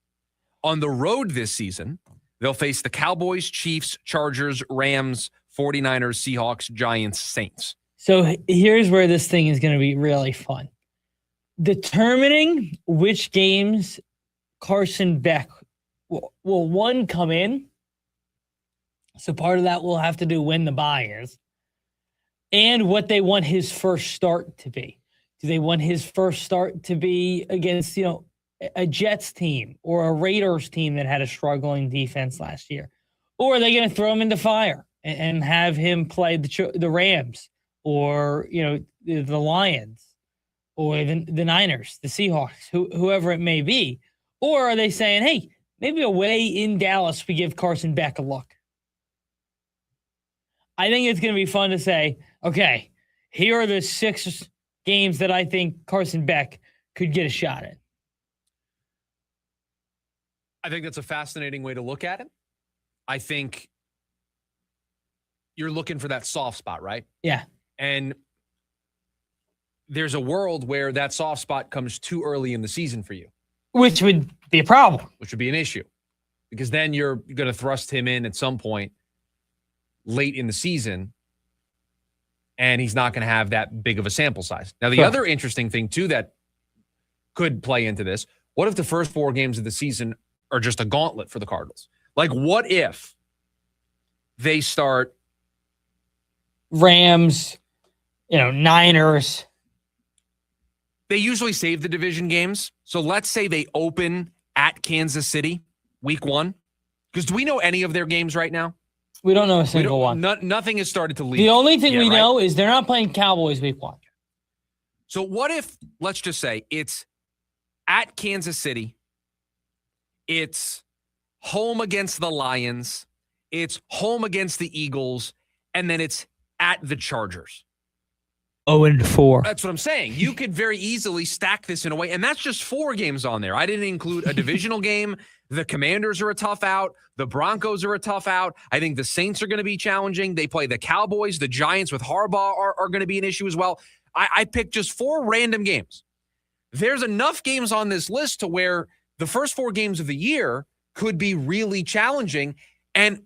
On the road this season, they'll face the Cowboys, Chiefs, Chargers, Rams, 49ers, Seahawks, Giants, Saints. So here's where this thing is going to be really fun. Determining which games Carson Beck will one, come in. So part of that will have to do when the bye is. And what they want his first start to be. Do they want his first start to be against, a Jets team or a Raiders team that had a struggling defense last year? Or are they going to throw him into fire and have him play the Rams or, the Lions or the Niners, the Seahawks, whoever it may be? Or are they saying, hey, maybe away in Dallas, we give Carson Beck a look? I think it's going to be fun to say, okay, here are the 6 games that I think Carson Beck could get a shot at. I think that's a fascinating way to look at it. I think you're looking for that soft spot, right? Yeah. And there's a world where that soft spot comes too early in the season for you. Which would be a problem. Which would be an issue. Because then you're going to thrust him in at some point late in the season, and he's not going to have that big of a sample size. Now, the other interesting thing, too, that could play into this, what if the first 4 games of the season are just a gauntlet for the Cardinals? Like, what if they start Rams, Niners? They usually save the division games. So let's say they open at Kansas City week 1. Because do we know any of their games right now? We don't know a single one. Nothing has started to leak. The only thing we know is they're not playing Cowboys week 1. So what if, let's just say, it's at Kansas City, it's home against the Lions, it's home against the Eagles, and then it's at the Chargers. 0-4. That's what I'm saying. You could very easily stack this in a way, and that's just 4 games on there. I didn't include a divisional game. The Commanders are a tough out. The Broncos are a tough out. I think the Saints are going to be challenging. They play the Cowboys. The Giants with Harbaugh are going to be an issue as well. I picked just 4 random games. There's enough games on this list to where the first 4 games of the year could be really challenging. And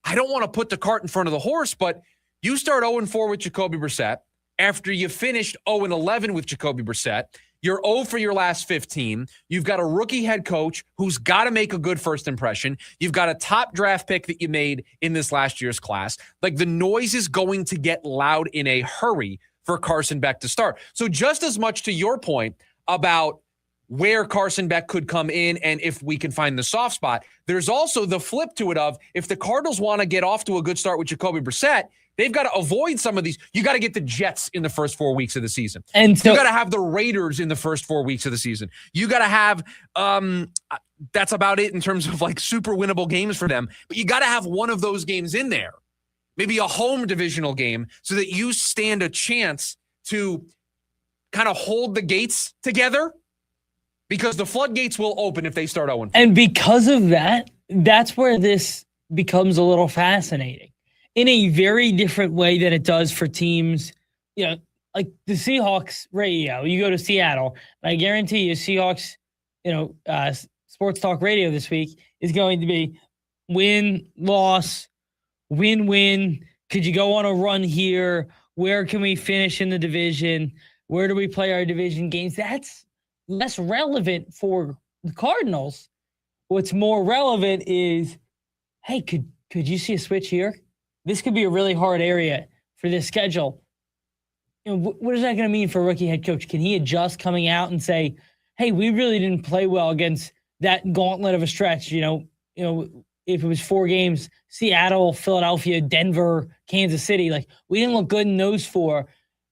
I don't want to put the cart in front of the horse, but you start 0-4 with Jacoby Brissett. After you finished 0-11 with Jacoby Brissett, you're 0 for your last 15. You've got a rookie head coach who's got to make a good first impression. You've got a top draft pick that you made in this last year's class. Like, the noise is going to get loud in a hurry for Carson Beck to start. So just as much to your point about where Carson Beck could come in and if we can find the soft spot, there's also the flip to it of if the Cardinals want to get off to a good start with Jacoby Brissett, they've got to avoid some of these. You got to get the Jets in the first 4 weeks of the season. And so, you got to have the Raiders in the first 4 weeks of the season. You got to have that's about it in terms of like super winnable games for them. But you got to have one of those games in there, maybe a home divisional game, so that you stand a chance to kind of hold the gates together, because the floodgates will open if they start 0-4. And because of that, that's where this becomes a little fascinating in a very different way than it does for teams, you know, like the Seahawks radio. You go to Seattle, and I guarantee you Seahawks, sports talk radio this week is going to be win, loss, win. Could you go on a run here? Where can we finish in the division? Where do we play our division games? That's less relevant for the Cardinals. What's more relevant is, hey, could you see a switch here? This could be a really hard area for this schedule. What is that going to mean for a rookie head coach? Can he adjust coming out and say, hey, we really didn't play well against that gauntlet of a stretch? If it was 4 games, Seattle, Philadelphia, Denver, Kansas City, like, we didn't look good in those 4.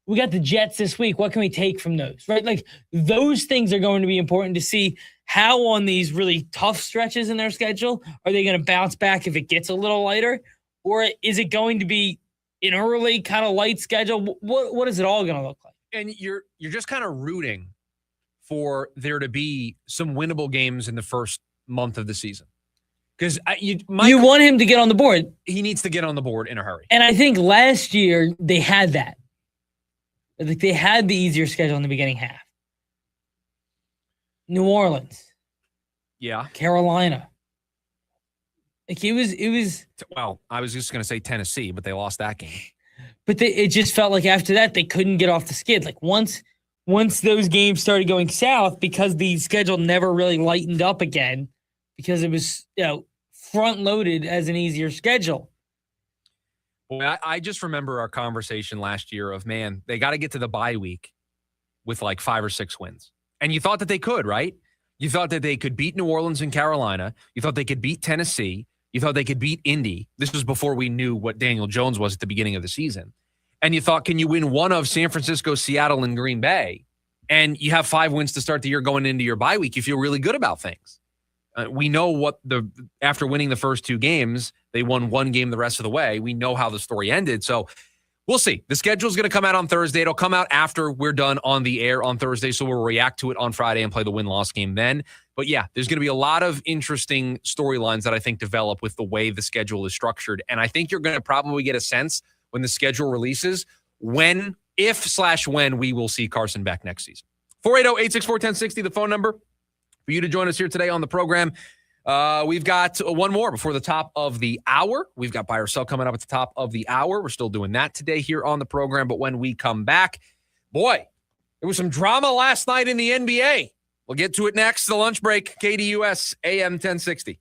We got the Jets this week. What can we take from those, right? Like, those things are going to be important to see how on these really tough stretches in their schedule, are they going to bounce back if it gets a little lighter? Or is it going to be an early kind of light schedule? What is it all going to look like? And you're just kind of rooting for there to be some winnable games in the first month of the season. Because you want him to get on the board. He needs to get on the board in a hurry. And I think last year they had that. Like, they had the easier schedule in the beginning half. New Orleans. Yeah. Carolina. Like, it was. Well, I was just going to say Tennessee, but they lost that game. But it just felt like after that they couldn't get off the skid. Like, once those games started going south, because the schedule never really lightened up again, because it was front loaded as an easier schedule. Boy, I just remember our conversation last year of, man, they got to get to the bye week with like 5 or 6 wins. And you thought that they could, right? You thought that they could beat New Orleans and Carolina. You thought they could beat Tennessee. You thought they could beat Indy. This was before we knew what Daniel Jones was at the beginning of the season. And you thought, can you win one of San Francisco, Seattle, and Green Bay? And you have 5 wins to start the year going into your bye week. You feel really good about things. We know after winning the first 2 games, they won 1 game the rest of the way. We know how the story ended. So we'll see. The schedule is going to come out on Thursday. It'll come out after we're done on the air on Thursday. So we'll react to it on Friday and play the win-loss game then. But yeah, there's going to be a lot of interesting storylines that I think develop with the way the schedule is structured. And I think you're going to probably get a sense when the schedule releases if we will see Carson Beck next season. 480-864-1060, the phone number for you to join us here today on the program. We've got one more before the top of the hour. We've got buy or sell coming up at the top of the hour. We're still doing that today here on the program. But when we come back, boy, there was some drama last night in the NBA. We'll get to it next. The lunch break, KDUS AM 1060.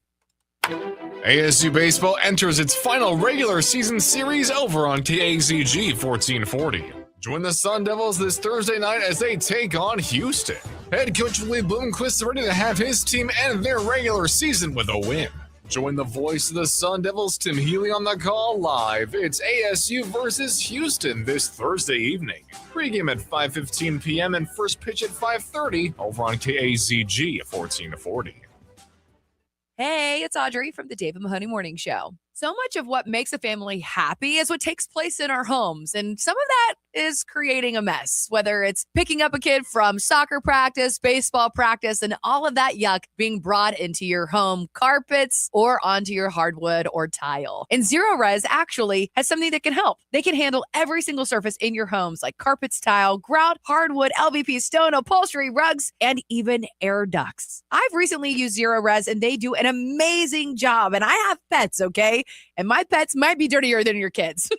ASU baseball enters its final regular season series over on KAZG 1440. Join the Sun Devils this Thursday night as they take on Houston. Head coach Willie Bloomquist is ready to have his team end their regular season with a win. Join the voice of the Sun Devils, Tim Healy, on the call live. It's ASU versus Houston this Thursday evening. Pre-game at 5:15 p.m. and first pitch at 5:30 over on KAZG 1440. Hey, it's Audrey from the David Mahoney Morning Show. So much of what makes a family happy is what takes place in our homes. And some of that is creating a mess, whether it's picking up a kid from soccer practice, baseball practice, and all of that yuck being brought into your home carpets or onto your hardwood or tile. And Zero Res actually has something that can help. They can handle every single surface in your homes like carpets, tile, grout, hardwood, LVP, stone, upholstery, rugs, and even air ducts. I've recently used Zero Res and they do an amazing job. And I have pets, okay? And my pets might be dirtier than your kids.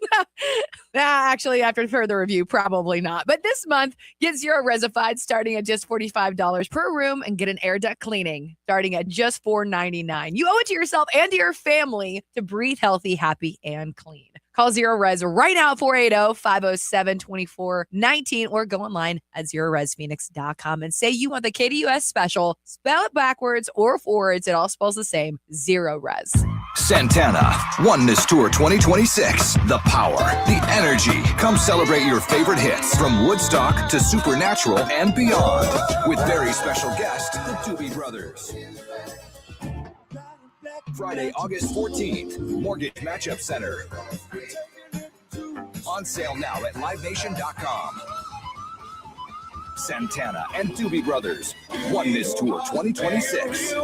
Actually, after further review, probably not. But this month, get Zero Resified starting at just $45 per room and get an air duct cleaning starting at just $4.99. You owe it to yourself and to your family to breathe healthy, happy, and clean. Call Zero Res right now at 480-507-2419 or go online at ZeroResPhoenix.com and say you want the KDUS special. Spell it backwards or forwards. It all spells the same. Zero Res. Santana Oneness Tour 2026. The power, the energy. Come celebrate your favorite hits from Woodstock to Supernatural and beyond with very special guest, the Doobie Brothers. Friday, August 14th, Mortgage Matchup Center. On sale now at livenation.com. Santana and Doobie Brothers. Oneness Tour 2026.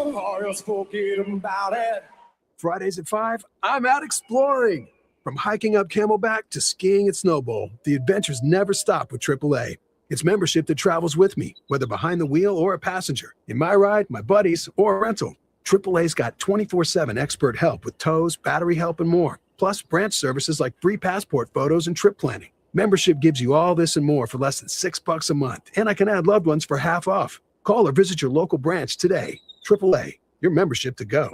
Fridays at 5, I'm out exploring. From hiking up Camelback to skiing at Snowbowl, the adventures never stop with AAA. It's membership that travels with me, whether behind the wheel or a passenger. In my ride, my buddies, or a rental. AAA's got 24/7 expert help with tows, battery help, and more. Plus branch services like free passport photos and trip planning. Membership gives you all this and more for less than $6 a month. And I can add loved ones for half off. Call or visit your local branch today. AAA, your membership to go.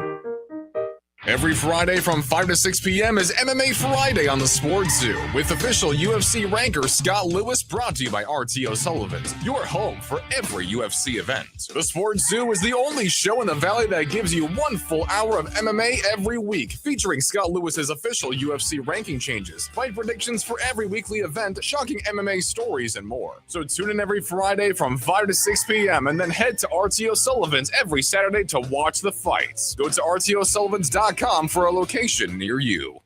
Every Friday from 5 to 6 p.m. is MMA Friday on the Sports Zoo with official UFC ranker Scott Lewis, brought to you by RTO Sullivan's, your home for every UFC event. The Sports Zoo is the only show in the Valley that gives you 1 full hour of MMA every week, featuring Scott Lewis's official UFC ranking changes, fight predictions for every weekly event, shocking MMA stories, and more. So tune in every Friday from 5 to 6 p.m. and then head to RTO Sullivan's every Saturday to watch the fights. Go to RTOSullivans.com for a location near you.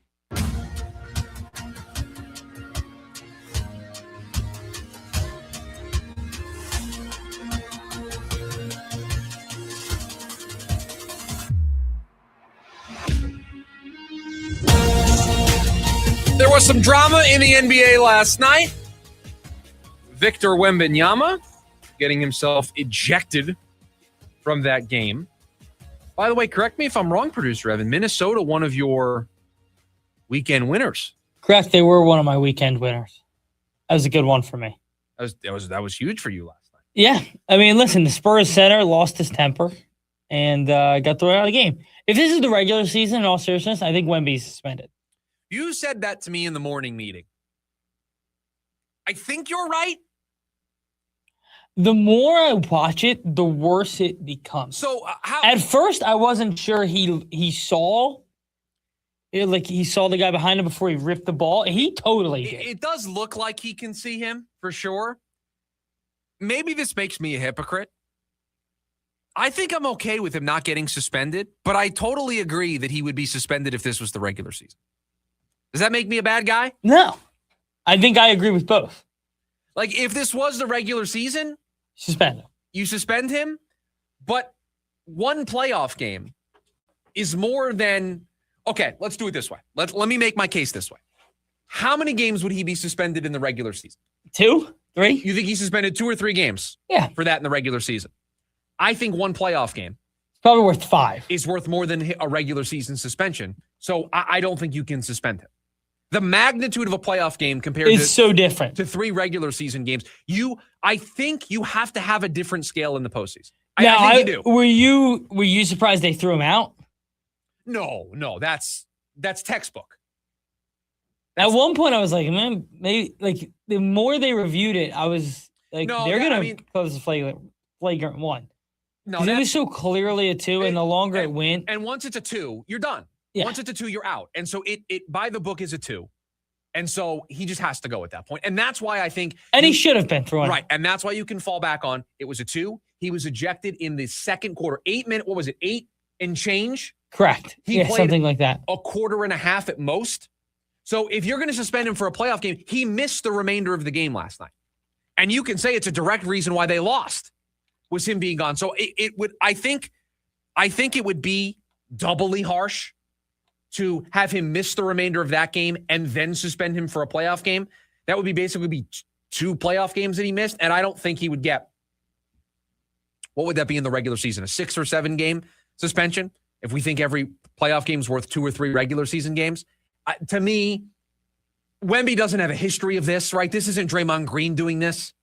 There was some drama in the NBA last night. Victor Wembanyama getting himself ejected from that game. By the way, correct me if I'm wrong, producer Evan. Minnesota, one of your weekend winners. Correct. They were one of my weekend winners. That was a good one for me. That was huge for you last night. Yeah. I mean, listen, the Spurs center lost his temper and got thrown out of the game. If this is the regular season, in all seriousness, I think Wemby's suspended. You said that to me in the morning meeting. I think you're right. The more I watch it, the worse it becomes. So at first, I wasn't sure he saw it, like he saw the guy behind him before he ripped the ball. He totally did. It does look like he can see him for sure. Maybe this makes me a hypocrite. I think I'm okay with him not getting suspended, but I totally agree that he would be suspended if this was the regular season. Does that make me a bad guy? No. I think I agree with both. Like, if this was the regular season, suspend him. You suspend him, but one playoff game is more than... Okay, let's do it this way. Let me make my case this way. How many games would he be suspended in the regular season? 2? 3? You think he suspended 2 or 3 games? Yeah. For that in the regular season? I think one playoff game... Probably worth 5. ...is worth more than a regular season suspension. So I don't think you can suspend him. The magnitude of a playoff game compared is so different to 3 regular season games. I think you have to have a different scale in the postseason. Now, I think you do. Were you surprised they threw him out? No, that's textbook. At one point, I was like, man, maybe like the more they reviewed it, I was like, they're gonna close the flagrant one. No, it was so clearly a 2, and the longer it went, and once it's a 2, you're done. Yeah. Once it's a 2, you're out. And so it by the book is a 2. And so he just has to go at that point. And that's why I think... And he should have been thrown. Right. And that's why you can fall back on, it was a 2. He was ejected in the second quarter. 8 minutes, what was it, 8 and change? Correct. He played something like that. a quarter and a half at most. So if you're going to suspend him for a playoff game, he missed the remainder of the game last night. And you can say it's a direct reason why they lost was him being gone. So it would, I think it would be doubly harsh to have him miss the remainder of that game and then suspend him for a playoff game. That would basically be 2 playoff games that he missed. And I don't think he would get, what would that be in the regular season? A 6 or 7 game suspension? If we think every playoff game is worth 2 or 3 regular season games. To me, Wemby doesn't have a history of this, right? This isn't Draymond Green doing this.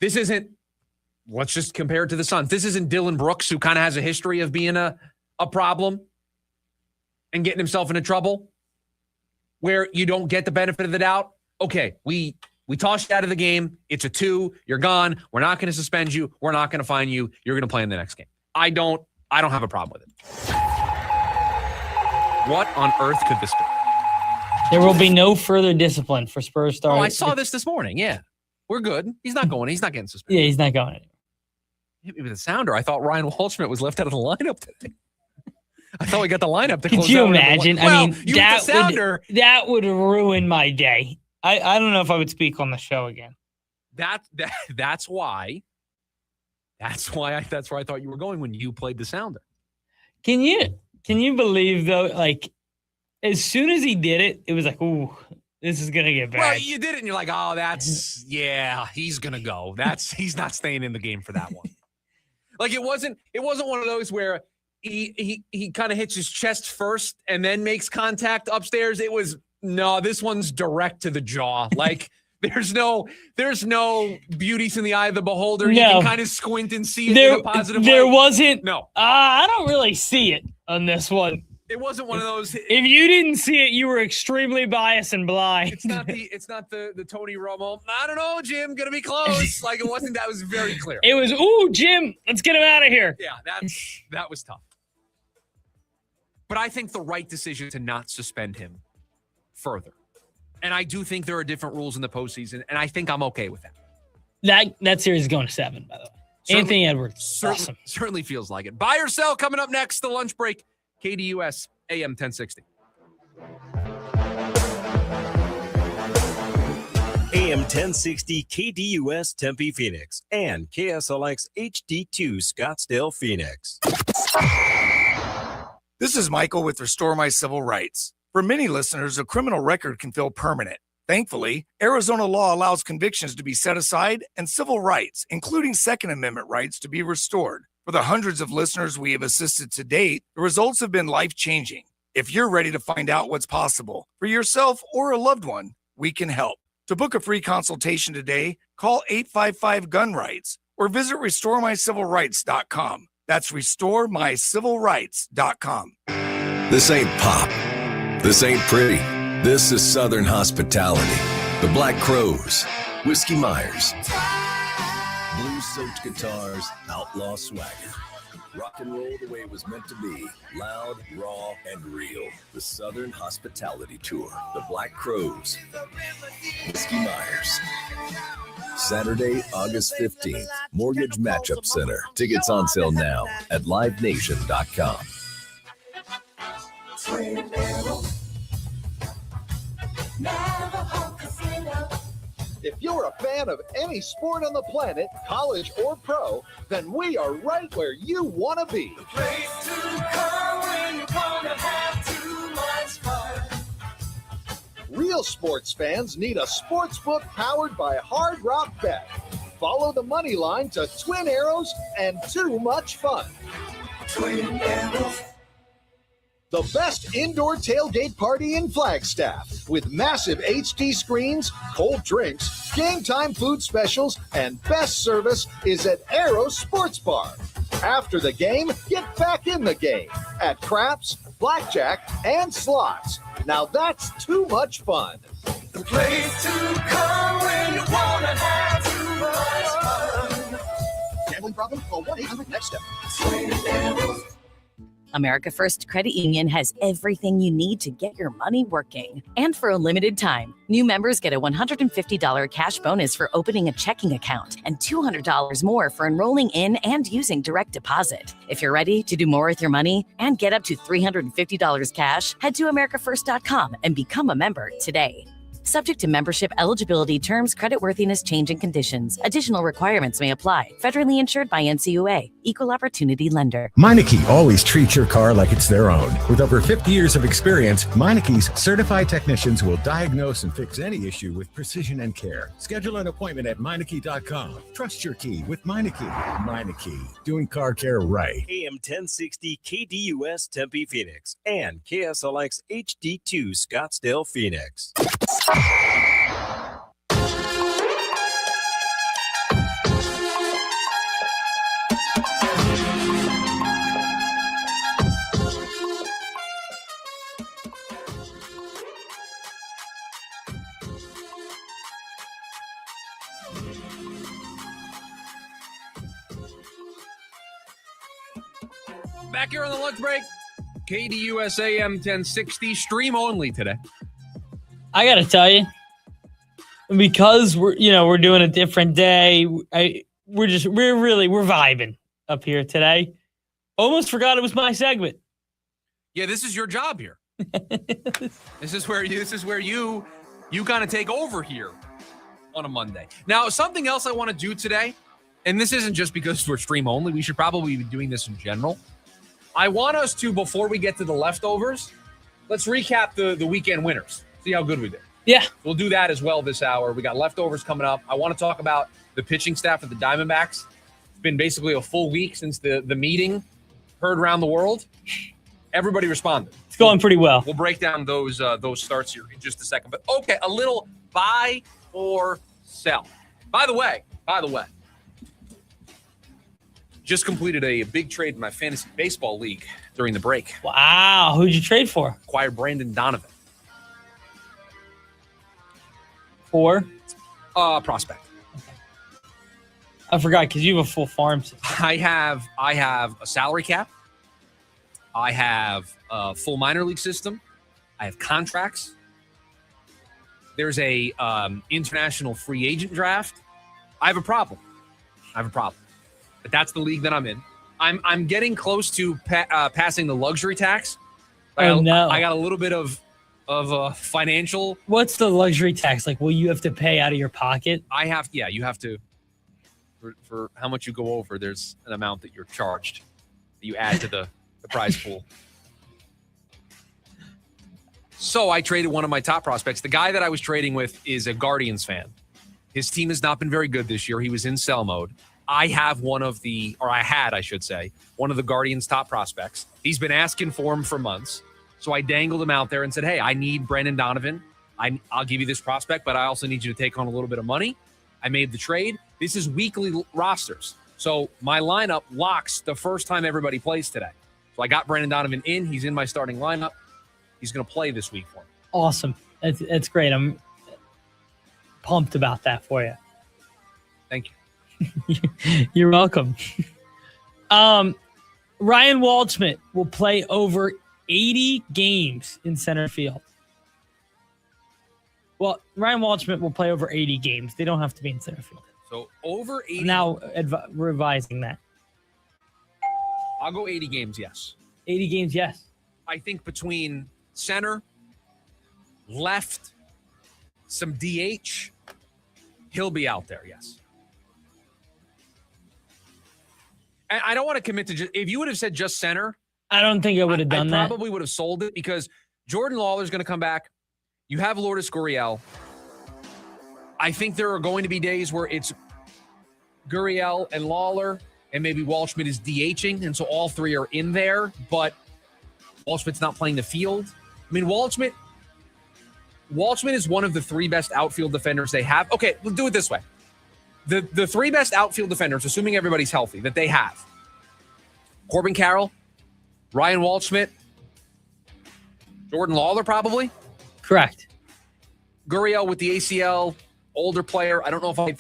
This isn't, let's just compare it to the Suns. This isn't Dylan Brooks, who kind of has a history of being a problem and getting himself into trouble, where you don't get the benefit of the doubt. Okay, we tossed you out of the game. It's a 2. You're gone. We're not going to suspend you. We're not going to fine you. You're going to play in the next game. I don't have a problem with it. What on earth could this be? There will be no further discipline for Spurs stars. Oh, I saw this morning. Yeah. We're good. He's not going. He's not getting suspended. Yeah, he's not going anywhere. Hit me with a sounder. I thought Ryan Waldschmidt was left out of the lineup today. I thought we got the lineup to close out. Could you imagine? Well, I mean, that would ruin my day. I don't know if I would speak on the show again. That's why I thought you were going when you played the sounder. Can you believe though? Like, as soon as he did it, it was like, ooh, this is gonna get bad. Well, you did it, and you're like, oh, he's gonna go. He's not staying in the game for that one. Like it wasn't one of those where he kind of hits his chest first and then makes contact upstairs. It was no, this one's direct to the jaw. Like there's no beauties in the eye of the beholder. You can kind of squint and see it in a positive way. There wasn't. No, I don't really see it on this one. It wasn't one of those. If you didn't see it, you were extremely biased and blind. It's not the Tony Romo. I don't know, Jim. Gonna be close. Like it wasn't. That was very clear. It was. Ooh, Jim. Let's get him out of here. Yeah, that was tough. But I think the right decision to not suspend him further, and I do think there are different rules in the postseason, and I think I'm okay with that. That series is going to 7, by the way. Anthony Edwards, awesome. Certainly feels like it. Buy or sell coming up next. The lunch break. KDUS AM 1060. AM 1060 KDUS Tempe Phoenix and KSLX HD2 Scottsdale Phoenix. This is Michael with Restore My Civil Rights. For many listeners, a criminal record can feel permanent. Thankfully, Arizona law allows convictions to be set aside and civil rights, including Second Amendment rights, to be restored. For the hundreds of listeners we have assisted to date, the results have been life-changing. If you're ready to find out what's possible for yourself or a loved one, we can help. To book a free consultation today, call 855-GUN-RIGHTS or visit RestoreMyCivilRights.com. That's RestoreMyCivilRights.com. This ain't pop. This ain't pretty. This is Southern hospitality. The Black Crows, Whiskey Myers, blues-soaked guitars, outlaw swagger. Rock and roll the way it was meant to be. Loud, raw, and real. The Southern Hospitality Tour. The Black Crows. Whiskey Myers. Saturday, August 15th. Mortgage Matchup Center. Tickets on sale now at livenation.com. If you're a fan of any sport on the planet, college or pro, then we are right where you want to be. The place to come when you want to have too much fun. Real sports fans need a sports book powered by Hard Rock Bet. Follow the money line to Twin Arrows and too much fun. Twin Arrows. The best indoor tailgate party in Flagstaff with massive HD screens, cold drinks, game time food specials, and best service is at Arrow Sports Bar. After the game, get back in the game at craps, blackjack, and slots. Now that's too much fun. The place to come when you want to have too much fun. Gambling problem? Call 1-800-NEXT-STEP. America First Credit Union has everything you need to get your money working. And for a limited time, new members get a $150 cash bonus for opening a checking account and $200 more for enrolling in and using direct deposit. If you're ready to do more with your money and get up to $350 cash, head to americafirst.com and become a member today. Subject to membership eligibility, terms, creditworthiness, change, and conditions. Additional requirements may apply. Federally insured by NCUA. Equal Opportunity Lender. Meineke always treats your car like it's their own. With over 50 years of experience, Meineke's certified technicians will diagnose and fix any issue with precision and care. Schedule an appointment at Meineke.com. Trust your key with Meineke. Meineke, doing car care right. AM 1060 KDUS Tempe Phoenix and KSLX HD2 Scottsdale Phoenix. Back here on the lunch break, KDUS AM 1060, stream only today. I got to tell you, because we're doing a different day. We're vibing up here today. Almost forgot it was my segment. Yeah, this is your job here. This is where you kind of take over here on a Monday. Now, something else I want to do today, and this isn't just because we're stream only. We should probably be doing this in general. I want us to, before we get to the leftovers, let's recap the weekend winners. See how good we did. Yeah. We'll do that as well this hour. We got leftovers coming up. I want to talk about the pitching staff of the Diamondbacks. It's been basically a full week since the meeting heard around the world. Everybody responded. It's going pretty well. We'll break down those starts here in just a second. But okay, a little buy or sell. By the way, just completed a big trade in my fantasy baseball league during the break. Wow. Who'd you trade for? Acquired Brandon Donovan. For? Prospect. Okay. I forgot because you have a full farm system. I have a salary cap. I have a full minor league system. I have contracts. There's a international free agent draft. I have a problem. But that's the league that I'm in. I'm getting close to passing the luxury tax. No. I got a little bit of financial. What's the luxury tax? Like, will you have to pay out of your pocket? You have to. For how much you go over, there's an amount that you're charged that you add to the prize pool. So I traded one of my top prospects. The guy that I was trading with is a Guardians fan. His team has not been very good this year. He was in sell mode. I had, one of the Guardians' top prospects. He's been asking for him for months. So I dangled him out there and said, hey, I need Brandon Donovan. I'll give you this prospect, but I also need you to take on a little bit of money. I made the trade. This is weekly rosters. So my lineup locks the first time everybody plays today. So I got Brandon Donovan in. He's in my starting lineup. He's going to play this week for me. Awesome. That's great. I'm pumped about that for you. Thank you. You're welcome. Ryan Waldschmidt will play over 80 games in center field. Well, Ryan Waldschmidt will play over 80 games. They don't have to be in center field. So over 80. Now revising that. I'll go 80 games, yes. 80 games, yes. I think between center, left, some DH, he'll be out there, yes. I don't want to commit to if you would have said just center. I don't think I would have done that. I probably would have sold it because Jordan Lawler's going to come back. You have Lourdes Gurriel. I think there are going to be days where it's Gurriel and Lawler, and maybe Waldschmidt is DHing, and so all three are in there, but Waldschmidt's not playing the field. I mean, Waldschmidt is one of the three best outfield defenders they have. Okay, we'll do it this way. The three best outfield defenders, assuming everybody's healthy, that they have: Corbin Carroll, Ryan Waldschmidt, Jordan Lawler, probably. Correct. Gurriel with the ACL, older player. I don't know if I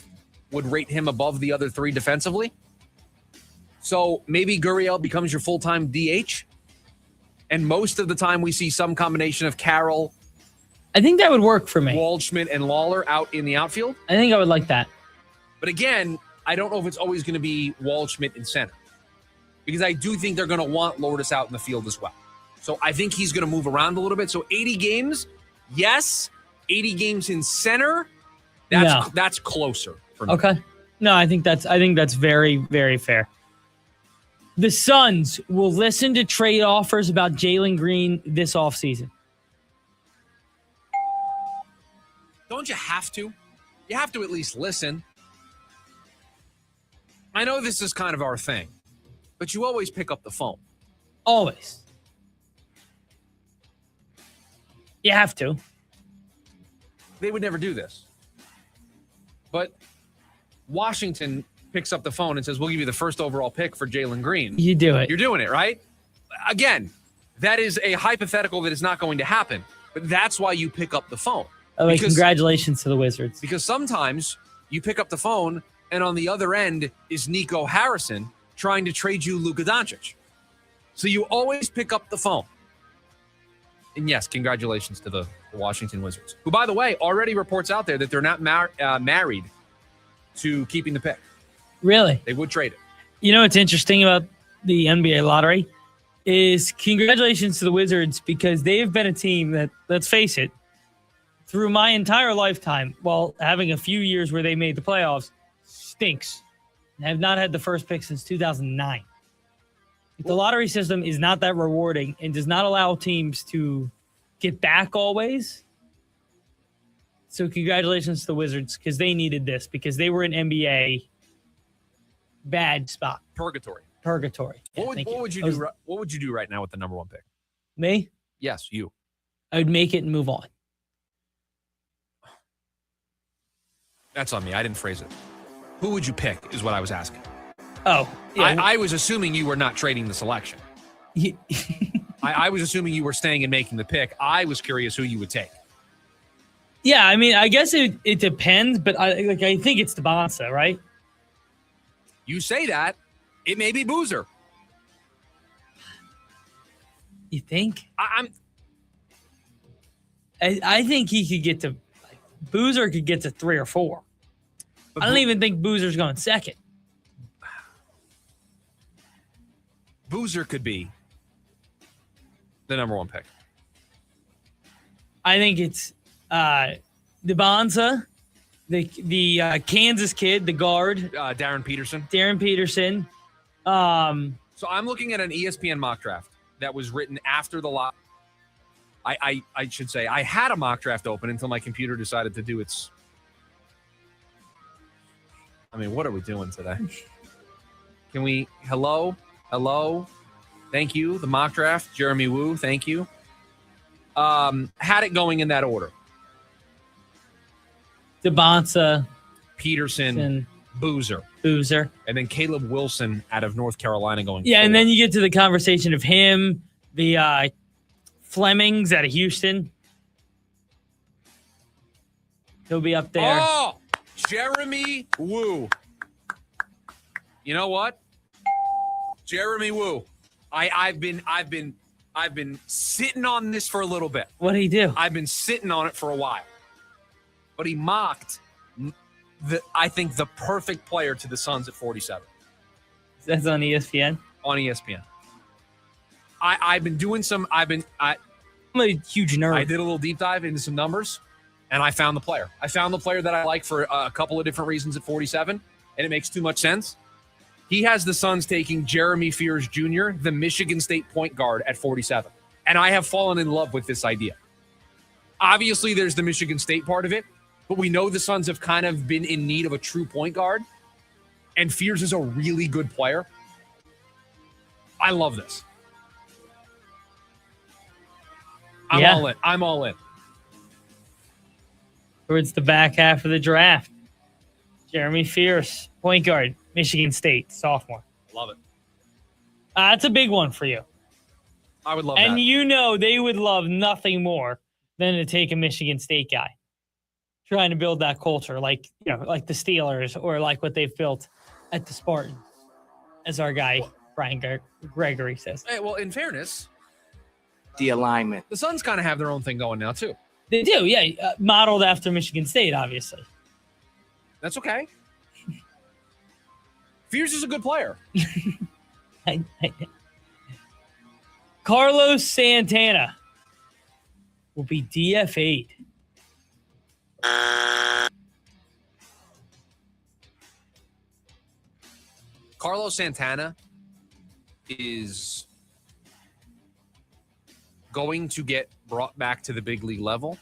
would rate him above the other three defensively. So maybe Gurriel becomes your full-time DH. And most of the time we see some combination of Carroll, I think that would work for me. Waldschmidt, and Lawler out in the outfield. I think I would like that. But again, I don't know if it's always going to be Waldschmidt in center. Because I do think they're going to want Lourdes out in the field as well. So I think he's going to move around a little bit. So 80 games, yes. 80 games in center, that's closer for me. Okay. No, I think that's very, very fair. The Suns will listen to trade offers about Jalen Green this offseason. Don't you have to? You have to at least listen. I know this is kind of our thing, but you always pick up the phone. Always. You have to. They would never do this. But Washington picks up the phone and says, we'll give you the first overall pick for Jalen Green. You do it. You're doing it, right? Again, that is a hypothetical that is not going to happen. But that's why you pick up the phone. Congratulations to the Wizards. Because sometimes you pick up the phone and on the other end is Nico Harrison trying to trade you Luka Doncic. So you always pick up the phone. And yes, congratulations to the Washington Wizards, who, by the way, already reports out there that they're not married to keeping the pick. Really? They would trade it. You know what's interesting about the NBA lottery is congratulations to the Wizards because they've been a team that, let's face it, through my entire lifetime, while having a few years where they made the playoffs, stinks. And have not had the first pick since 2009. The lottery system is not that rewarding and does not allow teams to get back always. So congratulations to the Wizards because they needed this because they were in NBA bad spot. Purgatory. Yeah, What would you do right now with the number one pick? Me? Yes, you. I would make it and move on. That's on me. I didn't phrase it. Who would you pick is what I was asking. Oh. Yeah. I was assuming you were not trading the selection. I was assuming you were staying and making the pick. I was curious who you would take. Yeah, I mean, I guess it depends, but I think it's the Bonsa, right? You say that. It may be Boozer. You think? I think he could get to Boozer could get to 3 or 4. But I don't even think Boozer's going second. Boozer could be the number one pick. I think it's DeBonza, the Kansas kid, the guard. Darren Peterson. So I'm looking at an ESPN mock draft that was written after the lot. I should say I had a mock draft open until my computer decided to do its. I mean, what are we doing today? Can we? Hello. Thank you. The mock draft. Jeremy Wu. Thank you. Had it going in that order. DeBonsa, Peterson, Boozer. And then Caleb Wilson out of North Carolina going. Yeah, and then you get to the conversation of him, the Flemings out of Houston. He'll be up there. Oh, Jeremy Wu. You know what? Jeremy Wu. I've been sitting on this for a little bit. What'd he do? I've been sitting on it for a while. But he mocked I think the perfect player to the Suns at 47. That's on ESPN? On ESPN. I've been doing some I'm a huge nerd. I did a little deep dive into some numbers and I found the player. I found the player that I like for a couple of different reasons at 47, and it makes too much sense. He has the Suns taking Jeremy Fears Jr., the Michigan State point guard, at 47. And I have fallen in love with this idea. Obviously, there's the Michigan State part of it, but we know the Suns have kind of been in need of a true point guard, and Fears is a really good player. I love this. I'm all in. Towards the back half of the draft. Jeremy Fears, point guard, Michigan State, sophomore. Love it. That's a big one for you. I would love that. And you know they would love nothing more than to take a Michigan State guy. Trying to build that culture like the Steelers or like what they've built at the Spartans, as our guy Brian Gregory says. Hey, well, in fairness, the alignment. The Suns kind of have their own thing going now, too. They do, yeah. Modeled after Michigan State, obviously. That's okay. Fears is a good player. Carlos Santana will be DFA'd. Carlos Santana is going to get brought back to the big league level,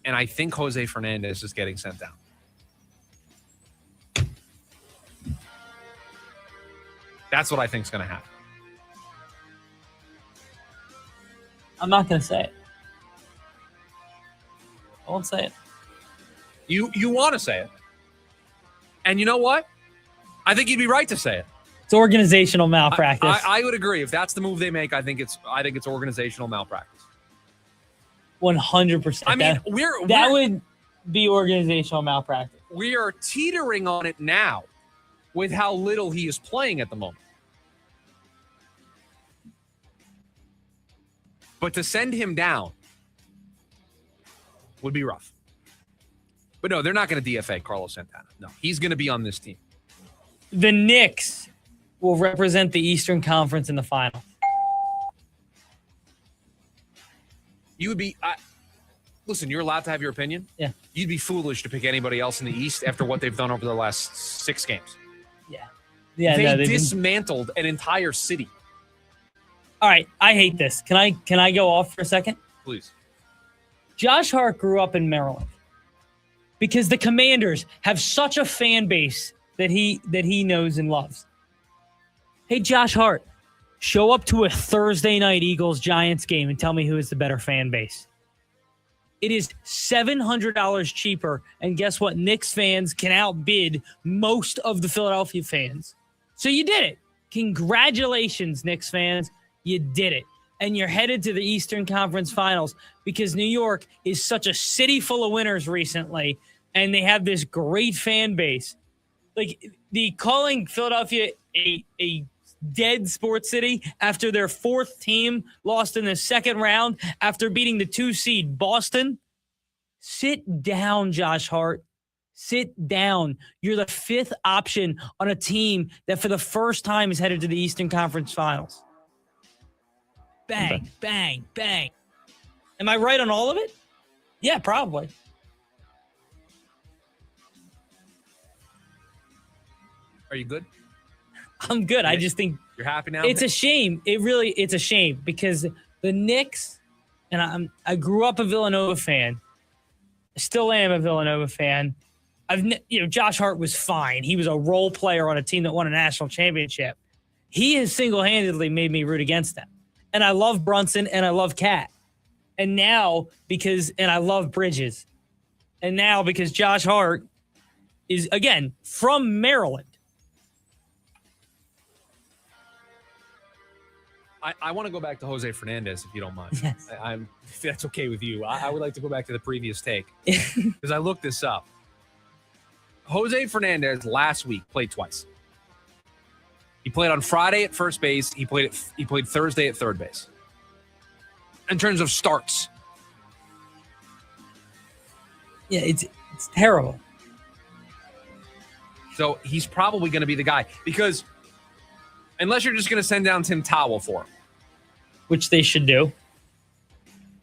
and I think Jose Fernandez is getting sent down. That's what I think is going to happen. I'm not going to say it. I won't say it. You want to say it. And you know what? I think you'd be right to say it. It's organizational malpractice. I would agree. If that's the move they make, I think it's organizational malpractice. 100%. I mean, that would be organizational malpractice. We are teetering on it now with how little he is playing at the moment. But to send him down would be rough. But no, they're not going to DFA Carlos Santana. No, he's going to be on this team. The Knicks will represent the Eastern Conference in the final. You would be... listen, you're allowed to have your opinion. Yeah. You'd be foolish to pick anybody else in the East after what they've done over the last 6 games. Yeah. They dismantled an entire city. All right, I hate this. Can I go off for a second? Please. Josh Hart grew up in Maryland because the Commanders have such a fan base that he knows and loves. Hey, Josh Hart, show up to a Thursday night Eagles-Giants game and tell me who is the better fan base. It is $700 cheaper, and guess what? Knicks fans can outbid most of the Philadelphia fans. So you did it. Congratulations, Knicks fans. You did it. And you're headed to the Eastern Conference Finals because New York is such a city full of winners recently, and they have this great fan base. Like, the calling Philadelphia a dead sports city after their 4th team lost in the 2nd round after beating the 2 seed Boston. Sit down, Josh Hart. Sit down. You're the 5th option on a team that for the first time is headed to the Eastern Conference Finals. Bang, bang, bang. Am I right on all of it? Yeah, probably. Are you good? I'm good. I just think you're happy now. It's a shame. It's a shame because the Knicks, and I grew up a Villanova fan. I still am a Villanova fan. Josh Hart was fine. He was a role player on a team that won a national championship. He has single-handedly made me root against them. And I love Brunson and I love Cat. And now I love Bridges. And now because Josh Hart is, again, from Maryland. I want to go back to Jose Fernandez, if you don't mind. Yes. If that's okay with you. I would like to go back to the previous take because I looked this up. Jose Fernandez last week played twice. He played on Friday at first base. He played Thursday at third base. In terms of starts. Yeah, it's terrible. So he's probably going to be the guy because unless you're just going to send down Tim Towel for him. Which they should do.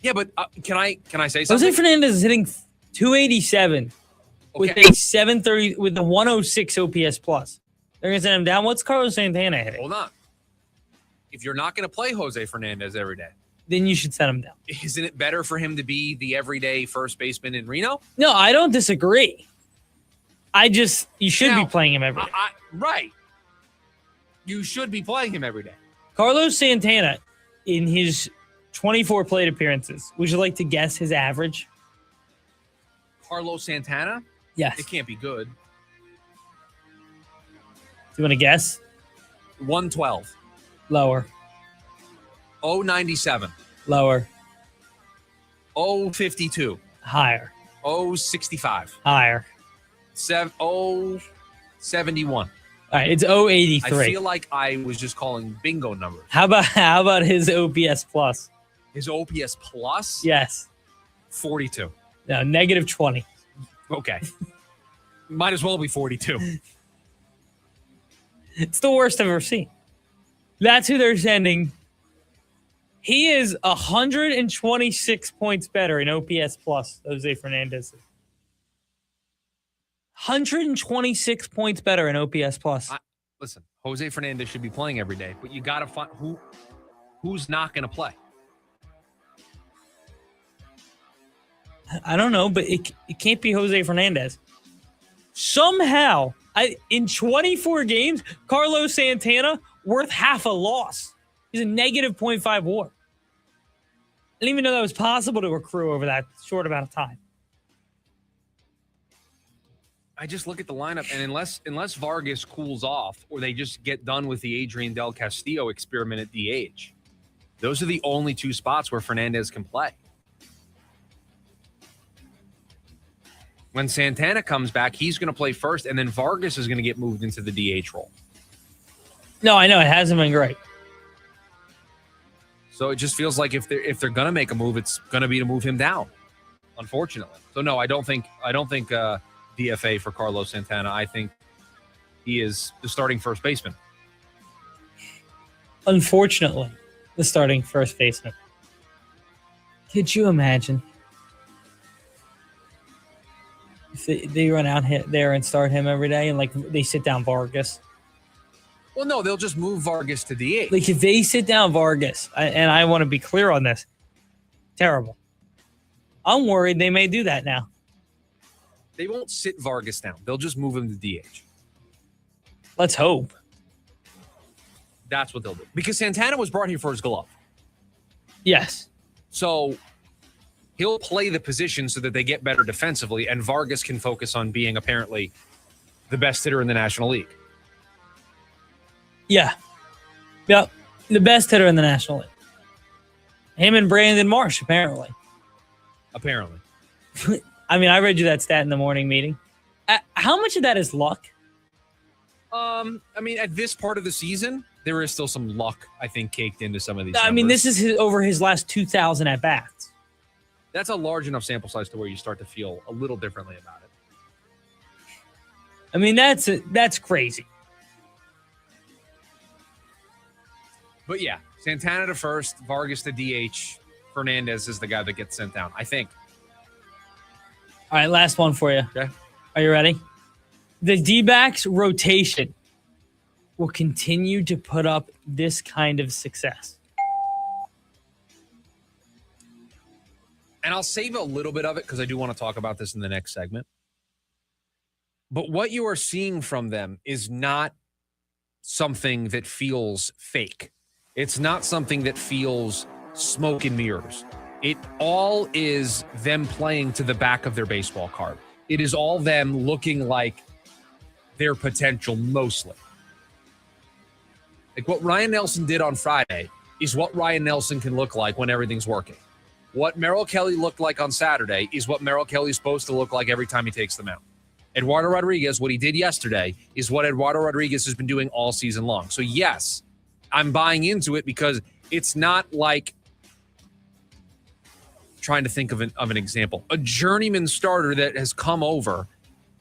Yeah, but can I say something? Jose Fernandez is hitting 287 with a 730 with the 106 OPS plus. They're going to send him down. What's Carlos Santana hitting? Hold on. If you're not going to play Jose Fernandez every day, then you should send him down. Isn't it better for him to be the everyday first baseman in Reno? No, I don't disagree. You should be playing him every day. Right. You should be playing him every day. Carlos Santana, in his 24 plate appearances, would you like to guess his average? Carlos Santana? Yes. It can't be good. Do you want to guess? 112. Lower. 097. Lower. 052. Higher. 065. Higher. 071. All right, it's 083. I feel like I was just calling bingo numbers. How about his OPS plus? His OPS plus? Yes. 42. No, negative 20. Okay. Might as well be 42. It's the worst I've ever seen. That's who they're sending. He is 126 points better in OPS plus, Jose Fernandez. 126 points better in OPS plus. Listen, Jose Fernandez should be playing every day, but you got to find who's not going to play. I don't know, but it can't be Jose Fernandez. Somehow, in 24 games, Carlos Santana worth half a loss. He's a negative 0.5 WAR. I didn't even know that was possible to accrue over that short amount of time. I just look at the lineup, and unless Vargas cools off or they just get done with the Adrian Del Castillo experiment at DH, those are the only two spots where Fernandez can play. When Santana comes back, he's going to play first, and then Vargas is going to get moved into the DH role. No, I know. It hasn't been great. So it just feels like if they're going to make a move, it's going to be to move him down, unfortunately. So no, I don't think DFA for Carlos Santana. I think he is the starting first baseman. Unfortunately, the starting first baseman. Could you imagine if they run out there and start him every day and they sit down Vargas? Well, no, they'll just move Vargas to DH. If they sit down Vargas, and I want to be clear on this, terrible. I'm worried they may do that now. They won't sit Vargas down. They'll just move him to DH. Let's hope. That's what they'll do. Because Santana was brought here for his glove. Yes. So he'll play the position so that they get better defensively, and Vargas can focus on being apparently the best hitter in the National League. Yeah. Yep. The best hitter in the National League. Him and Brandon Marsh, apparently. Apparently. I mean, I read you that stat in the morning meeting. How much of that is luck? I mean, at this part of the season, there is still some luck, I think, caked into some of these I mean, this is over his last 2,000 at-bats. That's a large enough sample size to where you start to feel a little differently about it. I mean, that's crazy. But yeah, Santana to first, Vargas to DH, Fernandez is the guy that gets sent down, I think. All right, last one for you. Okay. Are you ready? The D-backs rotation will continue to put up this kind of success. And I'll save a little bit of it because I do want to talk about this in the next segment. But what you are seeing from them is not something that feels fake. It's not something that feels smoke and mirrors. It all is them playing to the back of their baseball card. It is all them looking like their potential mostly. Like what Ryan Nelson did on Friday is what Ryan Nelson can look like when everything's working. What Merrill Kelly looked like on Saturday is what Merrill Kelly's supposed to look like every time he takes them out. Eduardo Rodriguez, what he did yesterday is what Eduardo Rodriguez has been doing all season long. So yes, I'm buying into it because it's not like trying to think of an example. A journeyman starter that has come over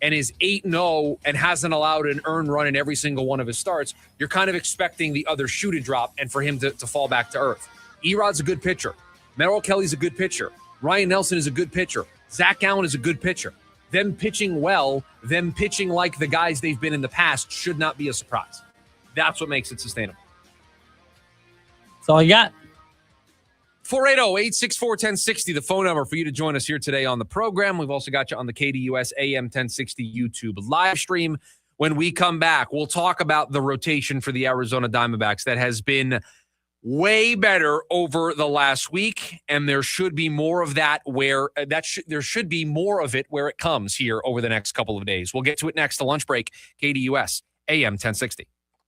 and is 8-0 and hasn't allowed an earned run in every single one of his starts, you're kind of expecting the other shoe to drop and for him to fall back to earth. Erod's a good pitcher. Merrill Kelly's a good pitcher. Ryan Nelson is a good pitcher. Zach Allen is a good pitcher. Them pitching well, them pitching like the guys they've been in the past should not be a surprise. That's what makes it sustainable. That's all you got. 480-864-1060, the phone number for you to join us here today on the program. We've also got you on the KDUS AM 1060 YouTube live stream. When we come back, we'll talk about the rotation for the Arizona Diamondbacks that has been way better over the last week, and there should be more of that where there should be more of it where it comes here over the next couple of days. We'll get to it next. The lunch break, KDUS AM 1060.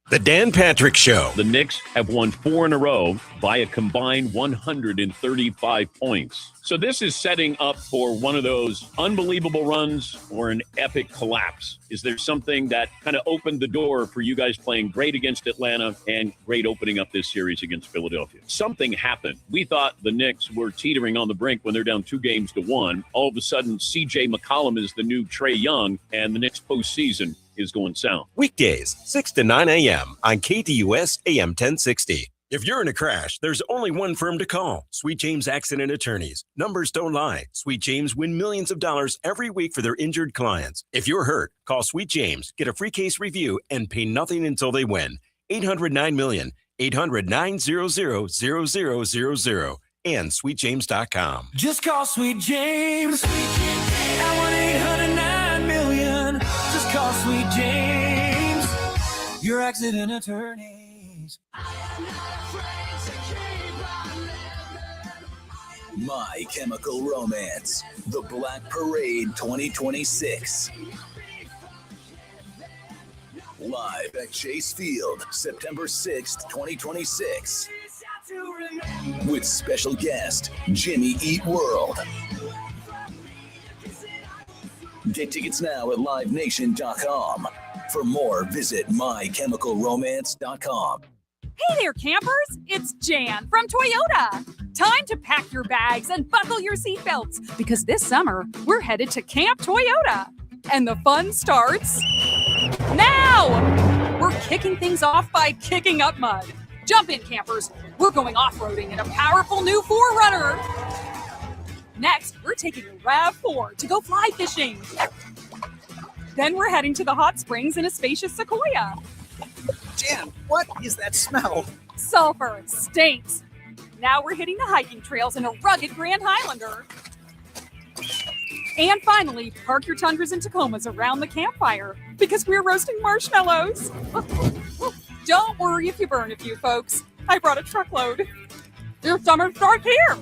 The Dan Patrick Show. The Knicks have won 4 in a row by a combined 135 points. So this is setting up for one of those unbelievable runs or an epic collapse. Is there something that kind of opened the door for you guys playing great against Atlanta and great opening up this series against Philadelphia? Something happened. We thought the Knicks were teetering on the brink when they're down 2-1. All of a sudden, C.J. McCollum is the new Trae Young, and the Knicks postseason is going south. Weekdays, 6 to 9 a.m. on KTUS AM 1060. If you're in a crash, there's only one firm to call. Sweet James Accident Attorneys. Numbers don't lie. Sweet James win millions of dollars every week for their injured clients. If you're hurt, call Sweet James, get a free case review, and pay nothing until they win. 800-9-million, 800-900-0000, and sweetjames.com. Just call Sweet James at 1-800-9-million. Just call Sweet James, your accident attorneys. My Chemical Romance, The Black Parade 2026. Live at Chase Field, September 6th, 2026. With special guest, Jimmy Eat World. Get tickets now at livenation.com. For more, visit mychemicalromance.com. Hey there, campers! It's Jan from Toyota. Time to pack your bags and buckle your seatbelts because this summer we're headed to Camp Toyota. And the fun starts now! We're kicking things off by kicking up mud. Jump in, campers. We're going off-roading in a powerful new 4Runner. Next, we're taking a RAV4 to go fly fishing. Then we're heading to the hot springs in a spacious Sequoia. Jan, what is that smell? Sulfur stinks. Now we're hitting the hiking trails in a rugged Grand Highlander. And finally, park your Tundras and Tacomas around the campfire because we're roasting marshmallows. Don't worry if you burn a few, folks. I brought a truckload. Your summer starts here.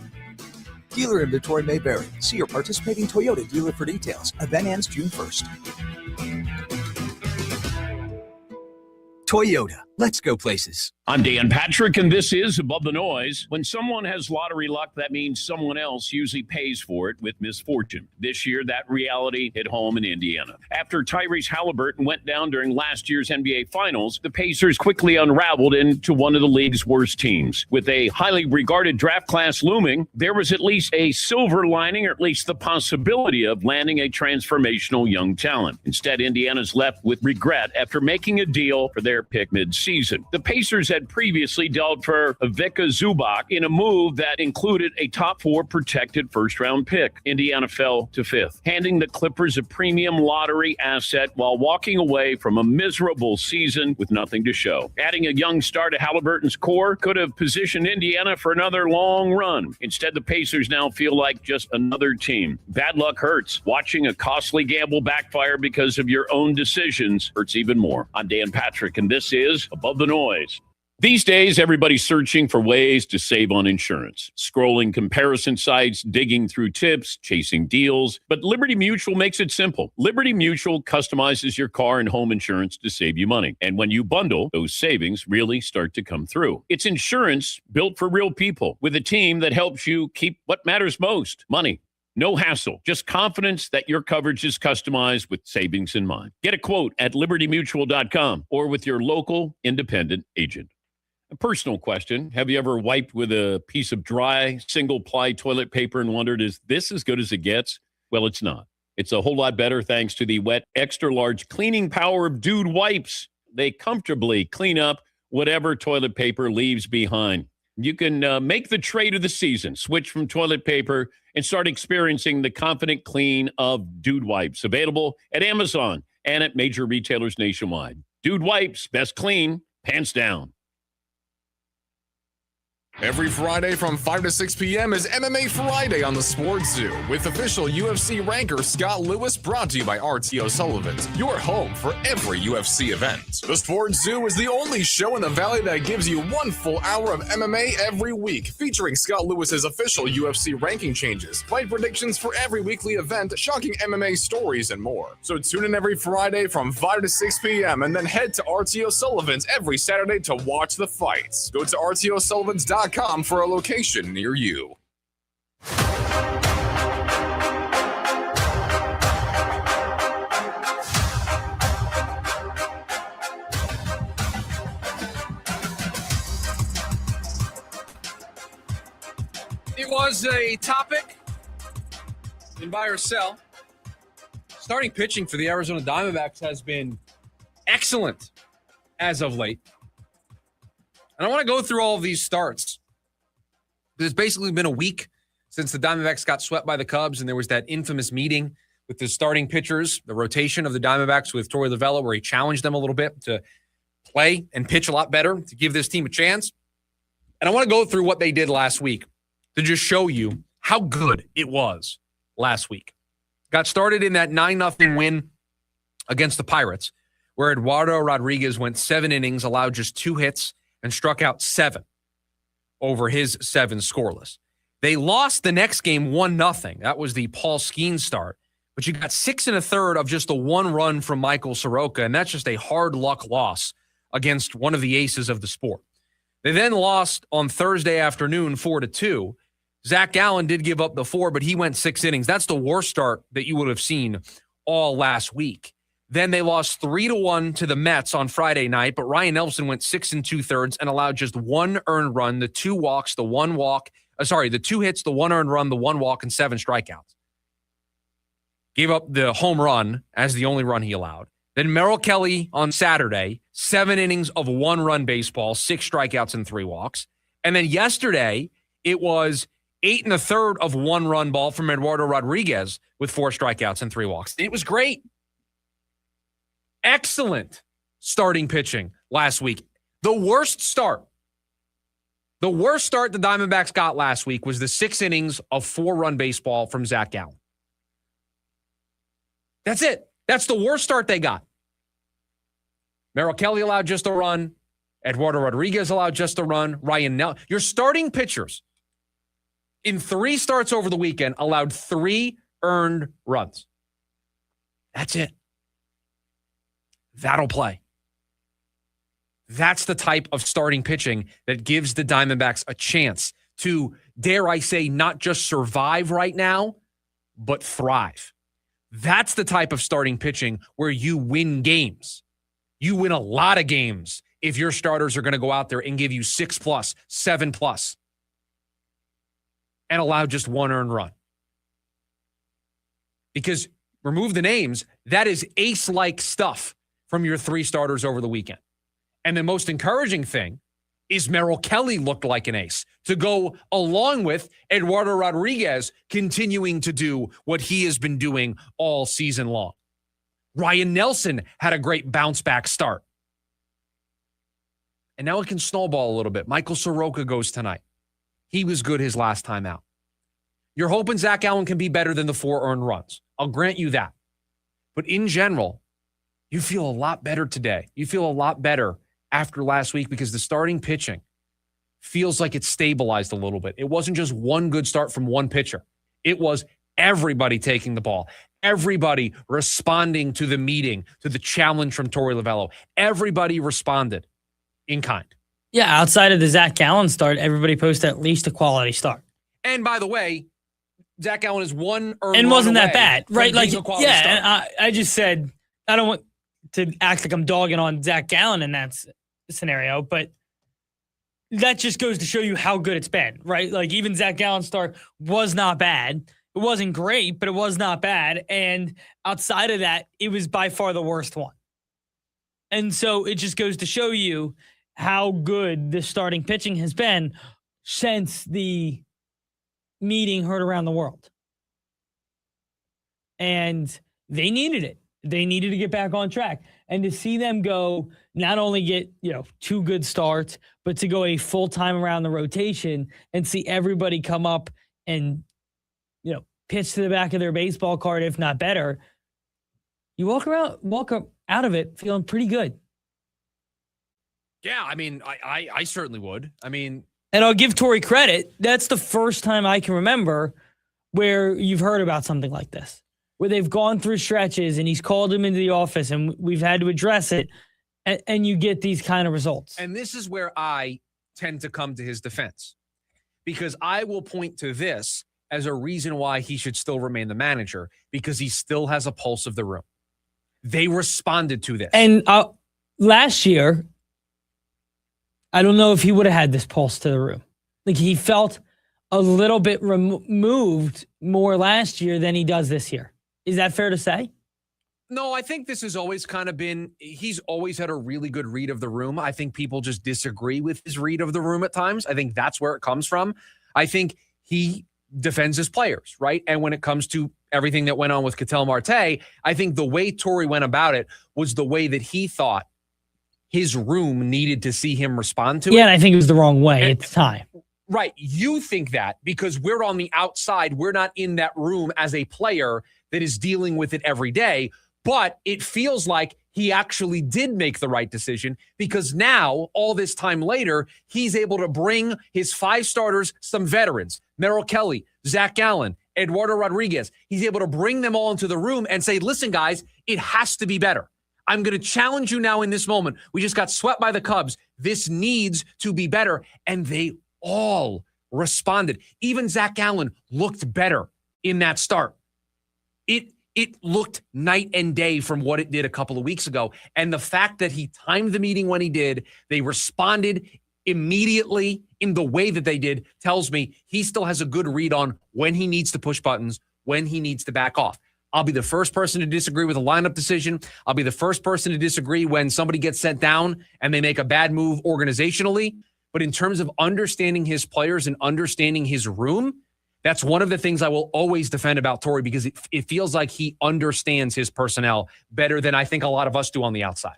Dealer inventory may vary. See your participating Toyota dealer for details. Event ends June 1st. Toyota, let's go places. I'm Dan Patrick, and this is Above the Noise. When someone has lottery luck, that means someone else usually pays for it with misfortune. This year, that reality hit home in Indiana. After Tyrese Halliburton went down during last year's NBA Finals, the Pacers quickly unraveled into one of the league's worst teams. With a highly regarded draft class looming, there was at least a silver lining, or at least the possibility of landing a transformational young talent. Instead, Indiana's left with regret after making a deal for their pick mid-season. The Pacers had previously dealt for Ivica Zubac in a move that included a top 4 protected first-round pick. Indiana fell to 5th, handing the Clippers a premium lottery asset while walking away from a miserable season with nothing to show. Adding a young star to Halliburton's core could have positioned Indiana for another long run. Instead, the Pacers now feel like just another team. Bad luck hurts. Watching a costly gamble backfire because of your own decisions hurts even more. I'm Dan Patrick, and this is Above the Noise. These days, everybody's searching for ways to save on insurance. Scrolling comparison sites, digging through tips, chasing deals. But Liberty Mutual makes it simple. Liberty Mutual customizes your car and home insurance to save you money. And when you bundle, those savings really start to come through. It's insurance built for real people with a team that helps you keep what matters most, money. No hassle, just confidence that your coverage is customized with savings in mind. Get a quote at libertymutual.com or with your local independent agent. A personal question. Have you ever wiped with a piece of dry, single-ply toilet paper and wondered, is this as good as it gets? Well, it's not. It's a whole lot better thanks to the wet, extra-large cleaning power of Dude Wipes. They comfortably clean up whatever toilet paper leaves behind. You can make the trade of the season, switch from toilet paper, and start experiencing the confident clean of Dude Wipes. Available at Amazon and at major retailers nationwide. Dude Wipes, best clean, pants down. Every Friday from 5 to 6 p.m. is MMA Friday on the Sports Zoo with official UFC ranker Scott Lewis, brought to you by RTO Sullivan's, your home for every UFC event. The Sports Zoo is the only show in the Valley that gives you 1 full hour of MMA every week, featuring Scott Lewis's official UFC ranking changes, fight predictions for every weekly event, shocking MMA stories, and more. So tune in every Friday from 5 to 6 p.m. and then head to RTO Sullivan's every Saturday to watch the fights. Go to RTOSullivans.com for a location near you. It was a topic in buy or sell. Starting pitching for the Arizona Diamondbacks has been excellent as of late. And I want to go through all of these starts. It's basically been a week since the Diamondbacks got swept by the Cubs, and there was that infamous meeting with the starting pitchers, the rotation of the Diamondbacks with Torey Lovullo, where he challenged them a little bit to play and pitch a lot better to give this team a chance. And I want to go through what they did last week to just show you how good it was last week. Got started in that 9-0 win against the Pirates, where Eduardo Rodriguez went 7 innings, allowed just 2 hits, and struck out 7 over his 7 scoreless. They lost the next game 1-0. That was the Paul Skeens start. But you got 6 1/3 of just a 1 run from Michael Soroka, and that's just a hard luck loss against one of the aces of the sport. They then lost on Thursday afternoon 4-2. Zach Gallen did give up the 4, but he went 6 innings. That's the worst start that you would have seen all last week. Then they lost 3-1 to the Mets on Friday night, but Ryan Nelson went 6 2/3 and allowed just 1 earned run, the 2 walks, the 1 walk. The 2 hits, the 1 earned run, the 1 walk, and 7 strikeouts. Gave up the home run as the only run he allowed. Then Merrill Kelly on Saturday, 7 innings of 1-run baseball, 6 strikeouts and 3 walks. And then yesterday, it was 8 1/3 of 1-run ball from Eduardo Rodriguez with 4 strikeouts and 3 walks. It was great. Excellent starting pitching last week. The worst start the Diamondbacks got last week was the 6 innings of 4-run baseball from Zach Gallen. That's it. That's the worst start they got. Merrill Kelly allowed just a run. Eduardo Rodriguez allowed just a run. Ryan Nelson. Your starting pitchers in 3 starts over the weekend allowed 3 earned runs. That's it. That'll play. That's the type of starting pitching that gives the Diamondbacks a chance to, dare I say, not just survive right now, but thrive. That's the type of starting pitching where you win games. You win a lot of games if your starters are going to go out there and give you 6+, 7+, and allow just 1 earned run. Because remove the names, that is ace-like stuff from your 3 starters over the weekend. And the most encouraging thing is Merrill Kelly looked like an ace to go along with Eduardo Rodriguez continuing to do what he has been doing all season long. Ryan Nelson had a great bounce-back start. And now it can snowball a little bit. Michael Soroka goes tonight. He was good his last time out. You're hoping Zach Gallen can be better than the 4 earned runs. I'll grant you that. But in general, you feel a lot better today. You feel a lot better after last week because the starting pitching feels like it's stabilized a little bit. It wasn't just one good start from one pitcher. It was everybody taking the ball, everybody responding to the meeting, to the challenge from Torey Lovullo. Everybody responded in kind. Yeah, outside of the Zach Gallen start, everybody posted at least a quality start. And by the way, Zach Gallen is 1 earned and wasn't run that bad, right? Like, yeah, start. and I just said I don't want to act like I'm dogging on Zach Gallen in that scenario, but that just goes to show you how good it's been, right? Like even Zach Gallen's start was not bad. It wasn't great, but it was not bad. And outside of that, it was by far the worst one. And so it just goes to show you how good this starting pitching has been since the meeting heard around the world. And they needed it. They needed to get back on track. And to see them go, not only get, 2 good starts, but to go a full time around the rotation and see everybody come up and, pitch to the back of their baseball card, if not better, you walk out of it feeling pretty good. Yeah, I mean, I certainly would. I mean, and I'll give Torrey credit. That's the first time I can remember where you've heard about something like this, where they've gone through stretches and he's called him into the office and we've had to address it, and you get these kind of results. And this is where I tend to come to his defense, because I will point to this as a reason why he should still remain the manager, because he still has a pulse of the room. They responded to this. And last year, I don't know if he would have had this pulse to the room. Like, he felt a little bit removed more last year than he does this year. Is that fair to say? No, I think this has always kind of been, he's always had a really good read of the room. I think people just disagree with his read of the room at times. I think that's where it comes from. I think he defends his players, right? And when it comes to everything that went on with Ketel Marte, I think the way Torrey went about it was the way that he thought his room needed to see him respond to it. Yeah, and I think it was the wrong way at the time. Right. You think that because we're on the outside. We're not in that room as a player that is dealing with it every day. But it feels like he actually did make the right decision, because now, all this time later, he's able to bring his 5 starters, some veterans, Merrill Kelly, Zach Gallen, Eduardo Rodriguez. He's able to bring them all into the room and say, listen, guys, it has to be better. I'm going to challenge you now in this moment. We just got swept by the Cubs. This needs to be better. And they all responded. Even Zach Gallen looked better in that start. It looked night and day from what it did a couple of weeks ago. And the fact that he timed the meeting when he did, they responded immediately in the way that they did, tells me he still has a good read on when he needs to push buttons, when he needs to back off. I'll be the first person to disagree with a lineup decision. I'll be the first person to disagree when somebody gets sent down and they make a bad move organizationally. But in terms of understanding his players and understanding his room, that's one of the things I will always defend about Torrey, because it feels like he understands his personnel better than I think a lot of us do on the outside.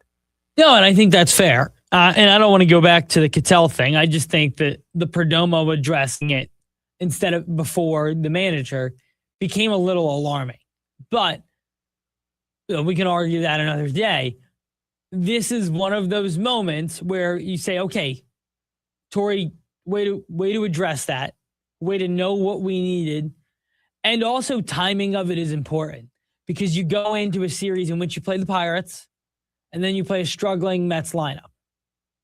No, and I think that's fair. And I don't want to go back to the Ketel thing. I just think that the Perdomo addressing it instead of before the manager became a little alarming. But we can argue that another day. This is one of those moments where you say, okay, Torrey, way to address that. Way to know what we needed. And also timing of it is important, because you go into a series in which you play the Pirates and then you play a struggling Mets lineup.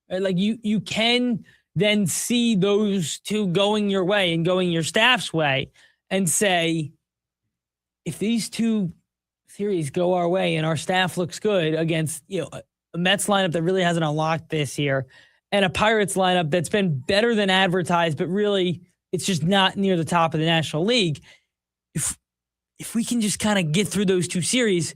Right? Like you can then see those two going your way and going your staff's way and say, if these two series go our way and our staff looks good against, a Mets lineup that really hasn't unlocked this year and a Pirates lineup that's been better than advertised, but really it's just not near the top of the National League. If we can just kind of get through those two series,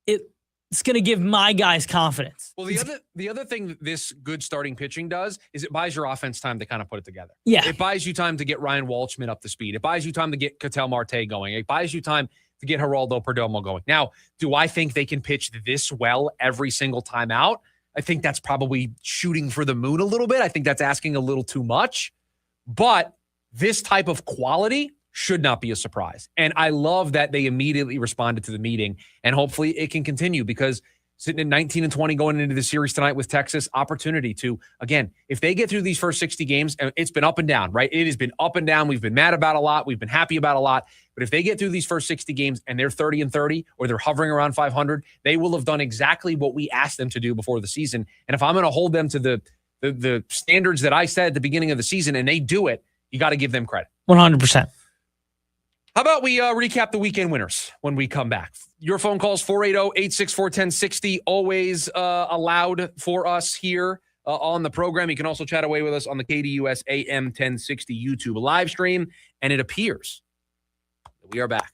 it's going to give my guys confidence. Well, the other thing that this good starting pitching does is it buys your offense time to kind of put it together. Yeah. It buys you time to get Ryan Waldschmidt up to speed. It buys you time to get Ketel Marte going. It buys you time to get Geraldo Perdomo going. Now, do I think they can pitch this well every single time out? I think that's probably shooting for the moon a little bit. I think that's asking a little too much. But this type of quality should not be a surprise. And I love that they immediately responded to the meeting, and hopefully it can continue, because sitting at 19-20 going into the series tonight with Texas, opportunity to, again, if they get through these first 60 games, and it's been up and down, right? It has been up and down. We've been mad about a lot. We've been happy about a lot. But if they get through these first 60 games and they're 30-30, or they're hovering around 500, they will have done exactly what we asked them to do before the season. And if I'm going to hold them to the standards that I said at the beginning of the season and they do it, you got to give them credit. 100%. How about we recap the weekend winners when we come back? Your phone calls, 480-864-1060, always allowed for us here on the program. You can also chat away with us on the KDUS AM 1060 YouTube live stream. And it appears that we are back.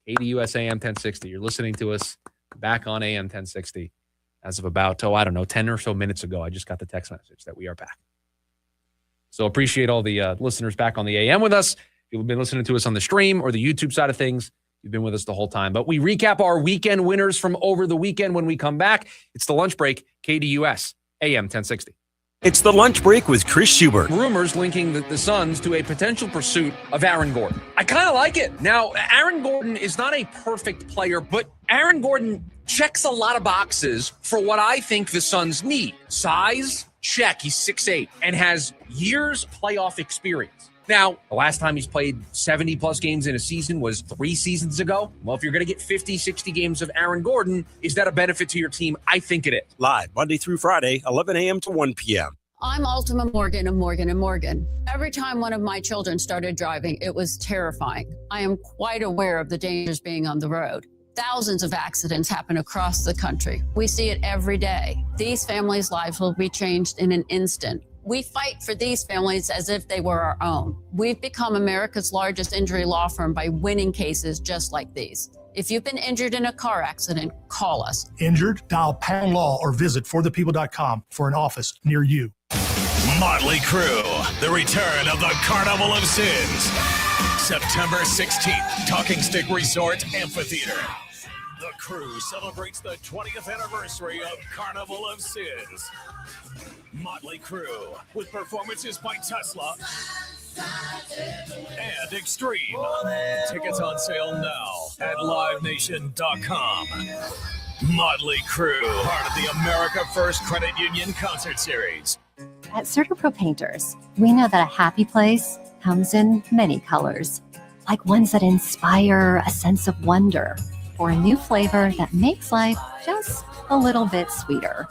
KDUS AM 1060. You're listening to us back on AM 1060 as of about, 10 or so minutes ago. I just got the text message that we are back. So appreciate all the listeners back on the AM with us. If you've been listening to us on the stream or the YouTube side of things, You've been with us the whole time. But we recap our weekend winners from over the weekend when we come back. It's the lunch break, KDUS, AM 1060. It's the lunch break with Chris Schubert. Rumors linking the Suns to a potential pursuit of Aaron Gordon. I kind of like it. Now, Aaron Gordon is not a perfect player, but Aaron Gordon checks a lot of boxes for what I think the Suns need. Size, check. He's 6'8", and has years playoff experience. Now, the last time he's played 70-plus games in a season was 3 seasons ago. Well, if you're going to get 50, 60 games of Aaron Gordon, is that a benefit to your team? I think it is. Live Monday through Friday, 11 a.m. to 1 p.m. I'm Ultima Morgan of Morgan & Morgan. Every time one of my children started driving, it was terrifying. I am quite aware of the dangers being on the road. Thousands of accidents happen across the country. We see it every day. These families' lives will be changed in an instant. We fight for these families as if they were our own. We've become America's largest injury law firm by winning cases just like these. If you've been injured in a car accident, call us. Injured? Dial Pound Law or visit forthepeople.com for an office near you. Motley Crue, the return of the Carnival of Sins. September 16th, Talking Stick Resort Amphitheater. The Crew celebrates the 20th anniversary of Carnival of Sins. Motley Crue, with performances by Tesla and Extreme. Tickets on sale now at livenation.com. Motley Crue, part of the America First Credit Union Concert Series. At CertaPro Painters, we know that a happy place comes in many colors, like ones that inspire a sense of wonder, or a new flavor that makes life just a little bit sweeter,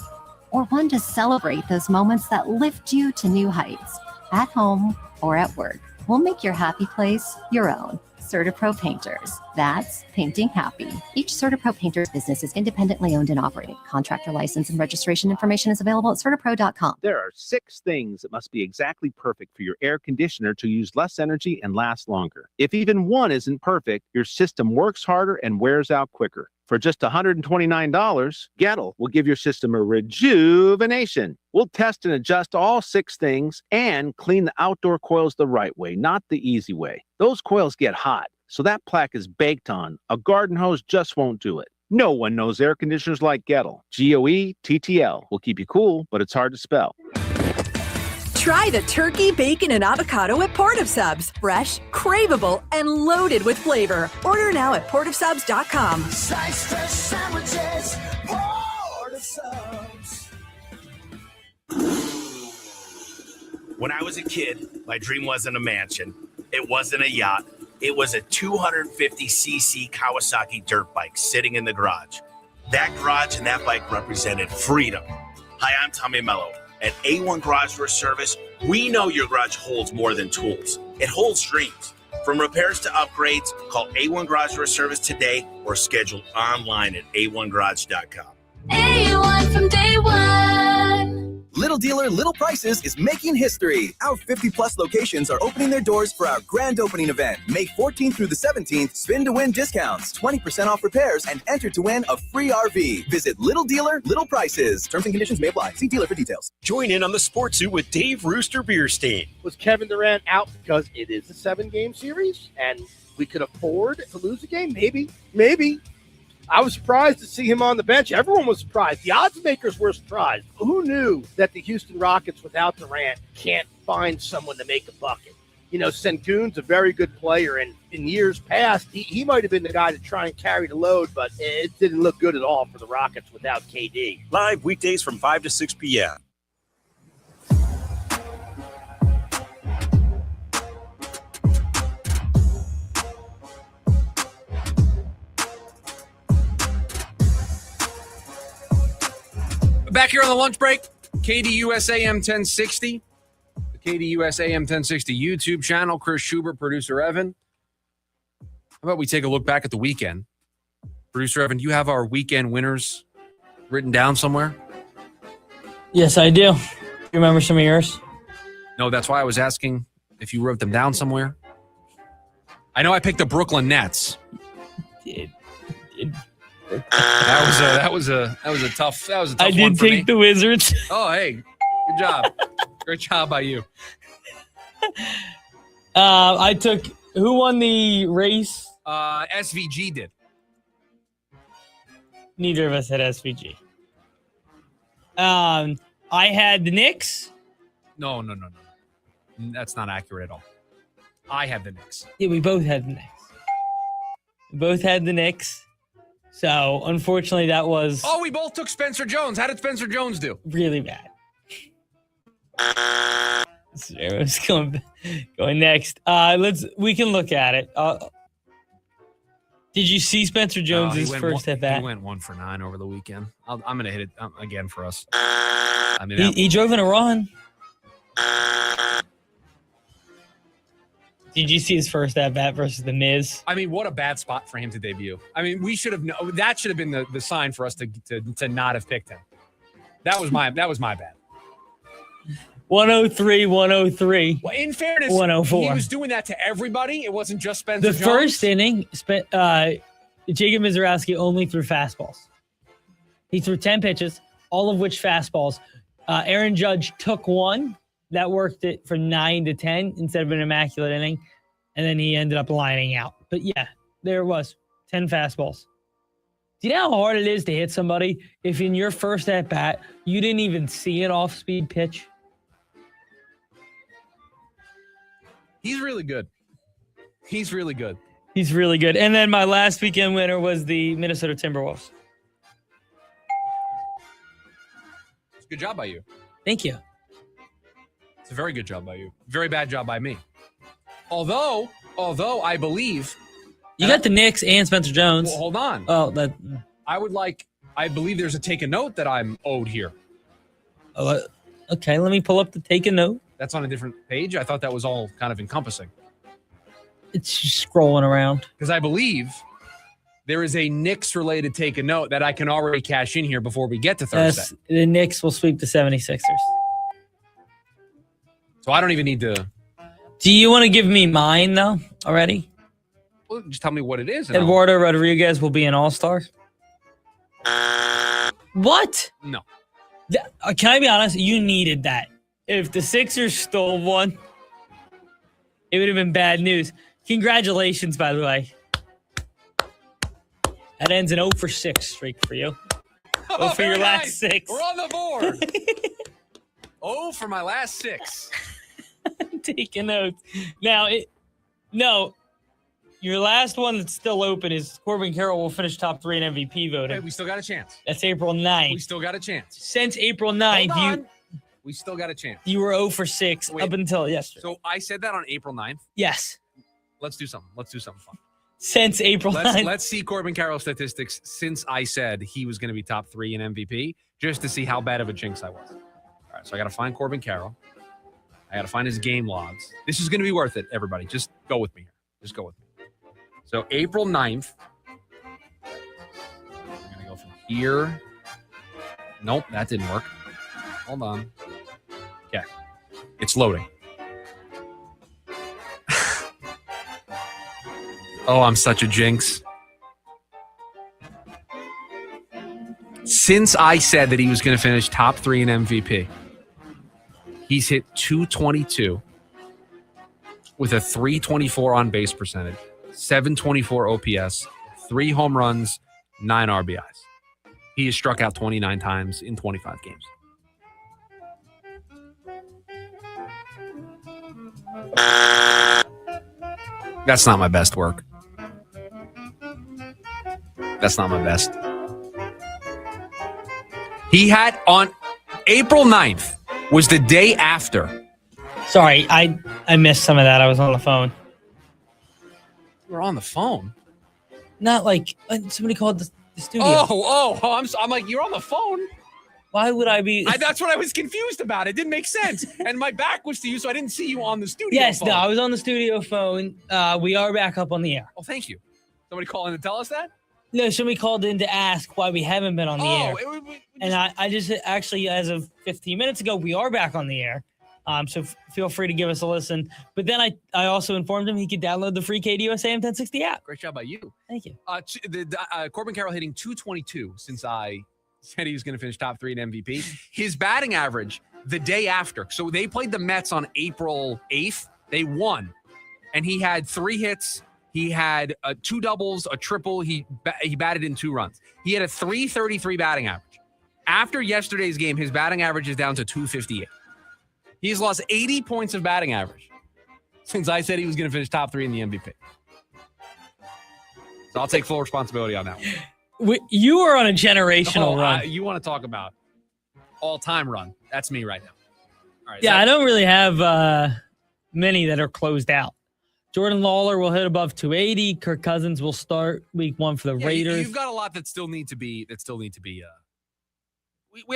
or one to celebrate those moments that lift you to new heights, at home or at work. We'll make your happy place your own. CertaPro Painters. That's painting happy. Each CertaPro Painters business is independently owned and operated. Contractor license and registration information is available at CertaPro.com. There are 6 things that must be exactly perfect for your air conditioner to use less energy and last longer. If even one isn't perfect, your system works harder and wears out quicker. For just $129, Gettle will give your system a rejuvenation. We'll test and adjust all 6 things and clean the outdoor coils the right way, not the easy way. Those coils get hot, so that plaque is baked on. A garden hose just won't do it. No one knows air conditioners like Gettle. Goettl will keep you cool, but it's hard to spell. Try the turkey, bacon, and avocado at Port of Subs. Fresh, craveable, and loaded with flavor. Order now at portofsubs.com. Slice fresh sandwiches, Port of Subs. When I was a kid, my dream wasn't a mansion. It wasn't a yacht. It was a 250cc Kawasaki dirt bike sitting in the garage. That garage and that bike represented freedom. Hi, I'm Tommy Mello. At A1 Garage Door Service, we know your garage holds more than tools. It holds dreams. From repairs to upgrades, call A1 Garage Door Service today or schedule online at a1garage.com. A1 from day one. Little Dealer, Little Prices is making history. Our 50-plus locations are opening their doors for our grand opening event. May 14th through the 17th, spin to win discounts, 20% off repairs, and enter to win a free RV. Visit Little Dealer, Little Prices. Terms and conditions may apply. See dealer for details. Join in on the Sports Zoo with Dave Rooster Beerstein. Was Kevin Durant out because it is a 7-game series and we could afford to lose a game? Maybe. I was surprised to see him on the bench. Everyone was surprised. The odds makers were surprised. Who knew that the Houston Rockets without Durant can't find someone to make a bucket? You know, Sengun's a very good player, and in years past, he might have been the guy to try and carry the load, but it didn't look good at all for the Rockets without KD. Live weekdays from 5 to 6 p.m. Back here on the lunch break, KDUS AM 1060, the KDUS AM 1060 YouTube channel. Chris Schubert, producer Evan. How about we take a look back at the weekend? Producer Evan, do you have our weekend winners written down somewhere? Yes, I do. You remember some of yours? No, that's why I was asking if you wrote them down somewhere. I know I picked the Brooklyn Nets. That was a tough one. I did take the Wizards. Oh, hey, good job. Great job by you. I took who won the race SVG did. Neither of us had SVG. I had the Knicks. No. That's not accurate at all. I had the Knicks. Yeah, we both had the Knicks. We both had the Knicks. So, unfortunately, that was... Oh, we both took Spencer Jones. How did Spencer Jones do? Really bad. Let's going next. We can look at it. Did you see Spencer Jones' first at bat? He went 1 for 9 over the weekend. I'm going to hit it again for us. He drove in a run. Did you see his first at bat versus the Miz? I mean, what a bad spot for him to debut. I mean, we should have that should have been the sign for us to not have picked him. That was my bad. 103, 103. Well, in fairness, 104. He was doing that to everybody. It wasn't just Spencer The Jones. first inning, Jacob Mizorowski only threw fastballs. He threw 10 pitches, all of which fastballs. Aaron Judge took one. That worked it from 9 to 10 instead of an immaculate inning. And then he ended up lining out. But yeah, there it was. 10 fastballs. Do you know how hard it is to hit somebody if in your first at bat, you didn't even see an off-speed pitch? He's really good. He's really good. He's really good. And then my last weekend winner was the Minnesota Timberwolves. It's a good job by you. Thank you. It's a very good job by you. Very bad job by me. Although I believe you got the Knicks and Spencer Jones. Well, hold on. Oh, I believe there's a take a note that I'm owed here. Okay, let me pull up the take a note. That's on a different page. I thought that was all kind of encompassing. It's just scrolling around. Because I believe there is a Knicks related take a note that I can already cash in here before we get to Thursday. The Knicks will sweep the 76ers. So I don't even need to. Do you want to give me mine, though, already? Well, just tell me what it is. Eduardo Rodriguez will be an all-star. What? No. Can I be honest? You needed that. If the Sixers stole one, it would have been bad news. Congratulations, by the way. That ends an 0 for 6 streak for you. 0 for your last 6. We're on the board. 0 for my last 6. Taking notes. Now, your last one that's still open is Corbin Carroll will finish top 3 in MVP voting. Hey, we still got a chance. That's April 9th. We still got a chance. Since April 9th, we still got a chance. You were 0 for 6 up until yesterday. So I said that on April 9th? Yes. Let's do something. Let's do something fun. Since April 9th. Let's see Corbin Carroll statistics since I said he was going to be top 3 in MVP, just to see how bad of a jinx I was. All right, so I got to find Corbin Carroll. I got to find his game logs. This is going to be worth it, everybody. Just go with me here. Just go with me. So April 9th. I'm going to go from here. Nope, that didn't work. Hold on. Okay. It's loading. Oh, I'm such a jinx. Since I said that he was going to finish top 3 in MVP, he's hit 222 with a 324 on base percentage, 724 OPS, 3 home runs, 9 RBIs. He has struck out 29 times in 25 games. That's not my best work. That's not my best. He had on April 9th was the day after. Sorry, I missed some of that. I was on the phone. You were on the phone? Not like somebody called the studio. I'm like, you're on the phone? Why would I be? That's what I was confused about. It didn't make sense. And my back was to you, so I didn't see you on the studio phone. No, I was on the studio phone. We are back up on the air. Oh, thank you. Somebody call in to tell us that? No, somebody called in to ask why we haven't been on the air. And I just actually, as of 15 minutes ago, we are back on the air. So feel free to give us a listen. But then I also informed him he could download the free KDUS AM 1060 app. Great job by you. Thank you. Corbin Carroll hitting 222 since I said he was going to finish top 3 in MVP. His batting average the day after. So they played the Mets on April 8th. They won. And he had 3 hits. He had 2 doubles, a triple. He batted in 2 runs. He had a 333 batting average. After yesterday's game, his batting average is down to 258. He's lost 80 points of batting average since I said he was going to finish top 3 in the MVP. So I'll take full responsibility on that one. You are on a generational run. You want to talk about all-time run. That's me right now. All right, yeah, I don't really have many that are closed out. Jordan Lawler will hit above 280. Kirk Cousins will start week 1 for the Raiders. You've got a lot that still need to be. We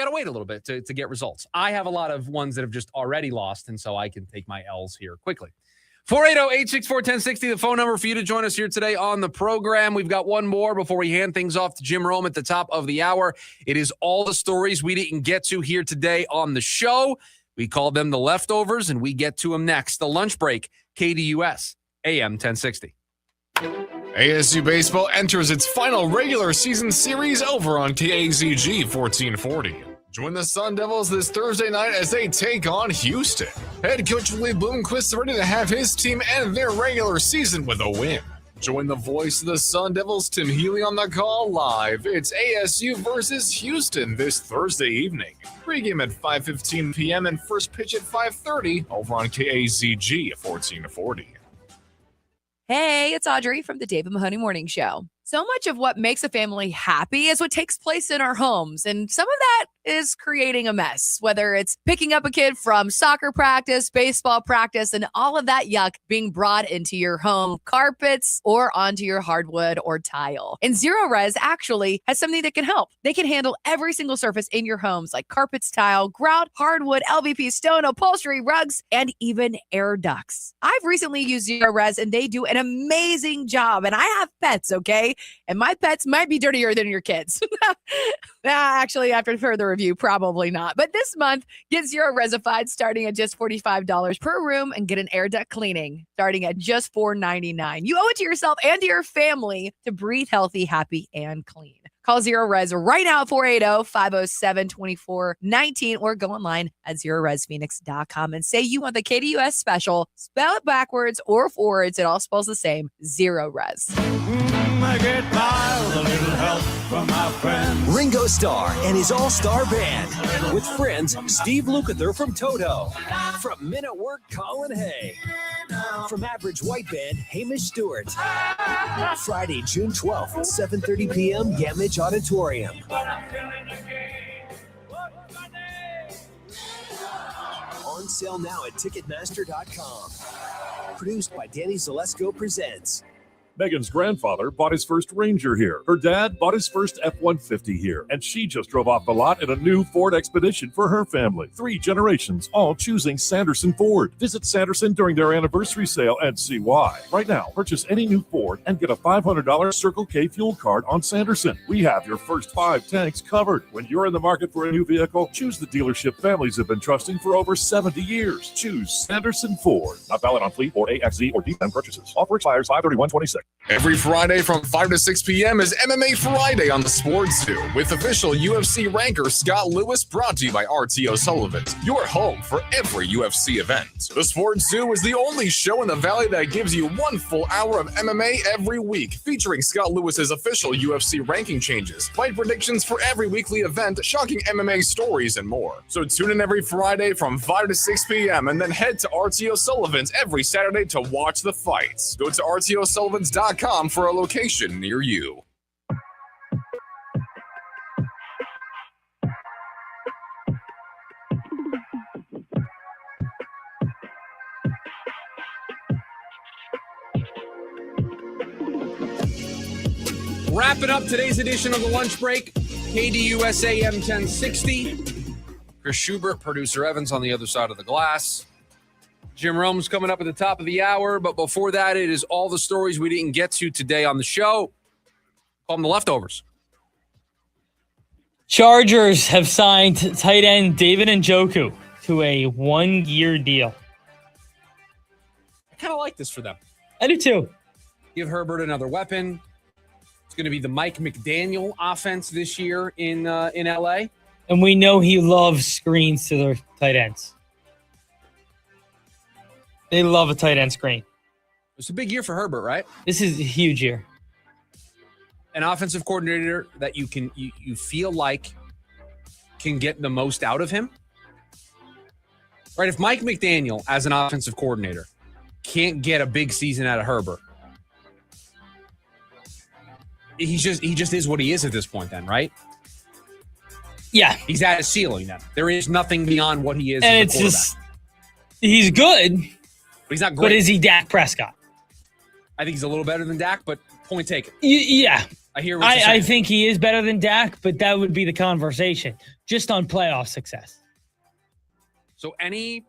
got to wait a little bit to get results. I have a lot of ones that have just already lost, and so I can take my L's here quickly. 480-864-1060, the phone number for you to join us here today on the program. We've got one more before we hand things off to Jim Rome at the top of the hour. It is all the stories we didn't get to here today on the show. We call them the leftovers, and we get to them next. The lunch break, KDUS, AM 1060. ASU baseball enters its final regular season series over on KAZG 1440. Join the Sun Devils this Thursday night as they take on Houston. Head coach Lee Bloomquist is ready to have his team end their regular season with a win. Join the voice of the Sun Devils, Tim Healy, on the call live. It's ASU versus Houston this Thursday evening. Pregame at 5:15 p.m. and first pitch at 5:30 over on KAZG 1440. Hey, it's Audrey from the David Mahoney Morning Show. So much of what makes a family happy is what takes place in our homes, and some of that is creating a mess, whether it's picking up a kid from soccer practice, baseball practice, and all of that yuck being brought into your home carpets or onto your hardwood or tile. And Zero Res actually has something that can help. They can handle every single surface in your homes, like carpets, tile, grout, hardwood, LVP, stone, upholstery, rugs, and even air ducts. I've recently used Zero Res, and they do an amazing job. And I have pets, okay? And my pets might be dirtier than your kids. Actually, after further review, probably not. But this month, get Zero Resified starting at just $45 per room and get an air duct cleaning starting at just $4.99. You owe it to yourself and to your family to breathe healthy, happy, and clean. Call Zero Res right now at 480-507-2419 or go online at ZeroResPhoenix.com and say you want the KDUS special. Spell it backwards or forwards. It all spells the same. Zero Res. I get by with a little help from my friends. Ringo Starr and his all-star band. With friends, Steve Lukather from Toto. From Men at Work, Colin Hay. From Average White Band, Hamish Stewart. Friday, June 12th, 7:30 p.m., Gamage Auditorium. On sale now at Ticketmaster.com. Produced by Danny Zalesko Presents. Megan's grandfather bought his first Ranger here. Her dad bought his first F-150 here. And she just drove off the lot in a new Ford Expedition for her family. 3 generations, all choosing Sanderson Ford. Visit Sanderson during their anniversary sale and see why. Right now, purchase any new Ford and get a $500 Circle K fuel card on Sanderson. We have your first 5 tanks covered. When you're in the market for a new vehicle, choose the dealership families have been trusting for over 70 years. Choose Sanderson Ford. Not valid on fleet or AXZ or D10 purchases. Offer expires 5/31/26. Every Friday from 5 to 6 p.m. is MMA Friday on the Sports Zoo with official UFC ranker Scott Lewis, brought to you by RTO Sullivan's, your home for every UFC event. The Sports Zoo is the only show in the Valley that gives you 1 full hour of MMA every week, featuring Scott Lewis's official UFC ranking changes, fight predictions for every weekly event, shocking MMA stories, and more. So tune in every Friday from 5 to 6 p.m. and then head to RTO Sullivan's every Saturday to watch the fights. Go to RTOSullivans.com for a location near you. Wrapping up today's edition of the Lunch Break, KDUS AM 1060. Chris Schubert, producer Evans on the other side of the glass. Jim Rome's coming up at the top of the hour, but before that, it is all the stories we didn't get to today on the show. Call them the leftovers. Chargers have signed tight end David Njoku to a 1-year deal. I kind of like this for them. I do too. Give Herbert another weapon. It's going to be the Mike McDaniel offense this year in LA. And we know he loves screens to their tight ends. They love a tight end screen. It's a big year for Herbert, right? This is a huge year. An offensive coordinator that you feel like can get the most out of him. Right? If Mike McDaniel, as an offensive coordinator, can't get a big season out of Herbert, he just is what he is at this point then, right? Yeah. He's at his ceiling now. There is nothing beyond what he is And as a it's quarterback. just, he's good. But he's not great. But is he Dak Prescott? I think he's a little better than Dak, but point taken. Yeah. I hear what you're saying. I think he is better than Dak, but that would be the conversation just on playoff success. So anybody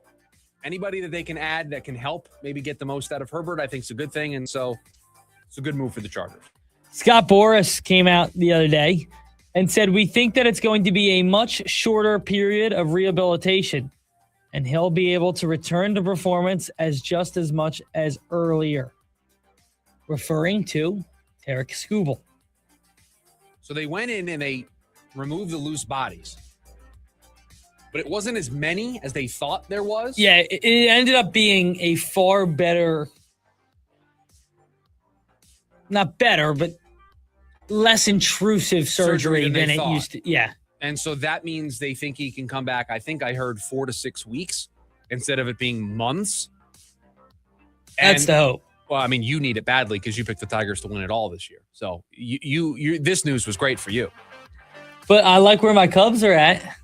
that they can add that can help maybe get the most out of Herbert, I think is a good thing. And so it's a good move for the Chargers. Scott Boras came out the other day and said, we think that it's going to be a much shorter period of rehabilitation, and he'll be able to return to performance as just as much as earlier, referring to Tarek Skubal. So they went in and they removed the loose bodies. But it wasn't as many as they thought there was. Yeah, it ended up being a far better, not better, but less intrusive surgery than it used to. Yeah. And so that means they think he can come back. I think I heard 4 to 6 weeks instead of it being months. That's the hope. Well, I mean, you need it badly because you picked the Tigers to win it all this year. So you this news was great for you. But I like where my Cubs are at.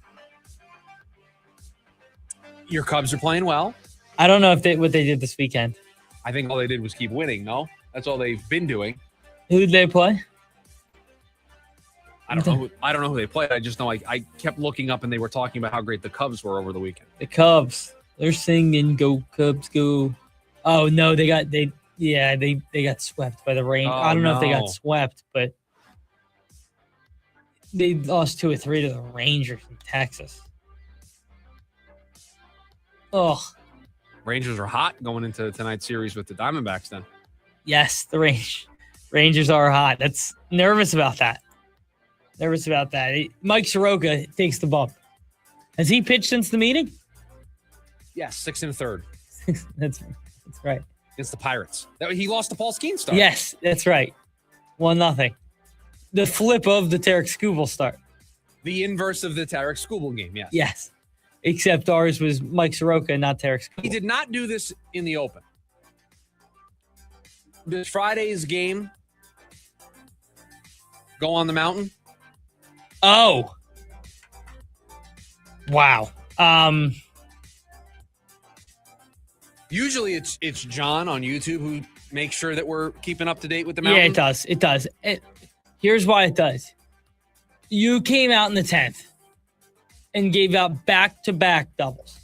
Your Cubs are playing well. I don't know if what they did this weekend. I think all they did was keep winning. No, that's all they've been doing. Who did they play? I don't know who they played. I just know I kept looking up and they were talking about how great the Cubs were over the weekend. The Cubs. They're singing "Go Cubs Go." Oh no, they got swept by the rain. I don't know if they got swept, but they lost 2 or 3 to the Rangers in Texas. Oh, Rangers are hot going into tonight's series with the Diamondbacks then. yes, the Rangers are hot. That's nervous about that. Mike Soroka takes the bump. Has he pitched since the meeting? Yes, 6 1/3. That's right. Against the Pirates. He lost to Paul Skeens start. Yes, that's right. 1-0. The flip of the Tarek Skubal start. The inverse of the Tarek Skubal game, yes. Yes. Except ours was Mike Soroka, not Tarek Skubal. He did not do this in the open. Does Friday's game go on the mountain? Oh. Wow. Usually it's John on YouTube who makes sure that we're keeping up to date with the mountain. Yeah, it does. Here's why it does. You came out in the 10th and gave out back-to-back doubles.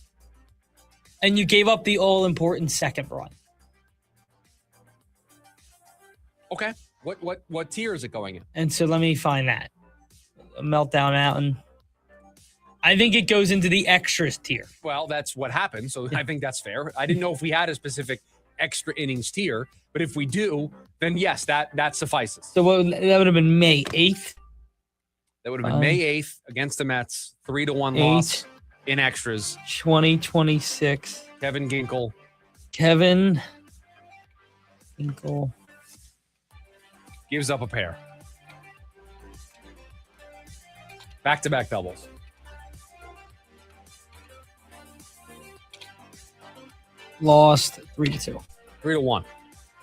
And you gave up the all-important second run. Okay. What tier is it going in? And so let me find that. Meltdown Mountain. I think it goes into the extras tier. Well, that's what happened, so I think that's fair. I didn't know if we had a specific extra innings tier, but if we do, then yes, that suffices. So that would have been May 8th. That would have been May 8th against the Mets, 3-1 loss in extras. 2026. Kevin Ginkel gives up a pair. Back-to-back doubles. Lost 3-2. 3-1.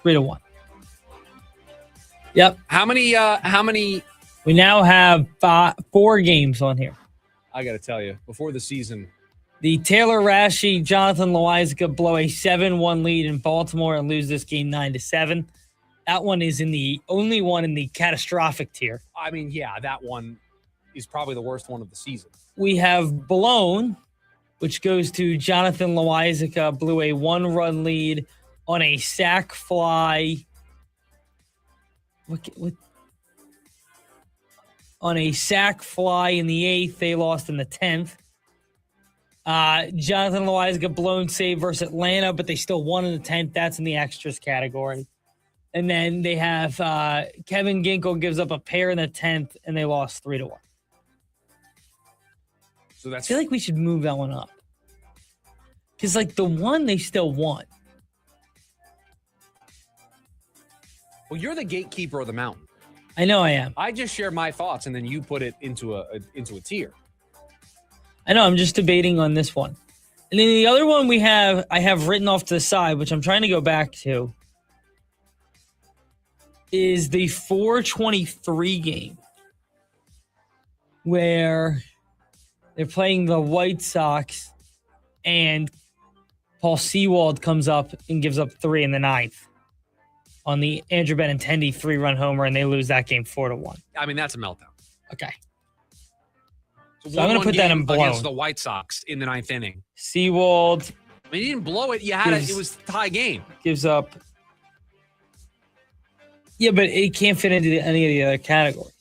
3-1. Yep. How many? We now have 4 games on here. I got to tell you, before the season, the Taylor Rashi, Jonathan Loizaga blow a 7-1 lead in Baltimore and lose this game 9-7. That one is the only one in the catastrophic tier. I mean, yeah, that one is probably the worst one of the season. We have blown, which goes to Jonathan Loizaga, blew a 1-run lead on a sac fly. What? On a sac fly in the 8th, they lost in the 10th. Jonathan Loizaga blown save versus Atlanta, but they still won in the 10th. That's in the extras category. And then they have Kevin Ginkel gives up a pair in the 10th, and they lost 3-1. So I feel like we should move that one up. Because, the one, they still won. Well, you're the gatekeeper of the mountain. I know I am. I just share my thoughts, and then you put it into a tier. I know. I'm just debating on this one. And then the other one I have written off to the side, which I'm trying to go back to, is the 423 game where they're playing the White Sox and Paul Sewald comes up and gives up 3 in the 9th on the Andrew Benintendi 3-run homer, and they lose that game 4-1. I mean, that's a meltdown. Okay. So I'm going to put that in blown. Against the White Sox in the 9th inning. Sewald. I mean, you didn't blow it. You had it. It was a tie game. Gives up. Yeah, but it can't fit into any of the other categories.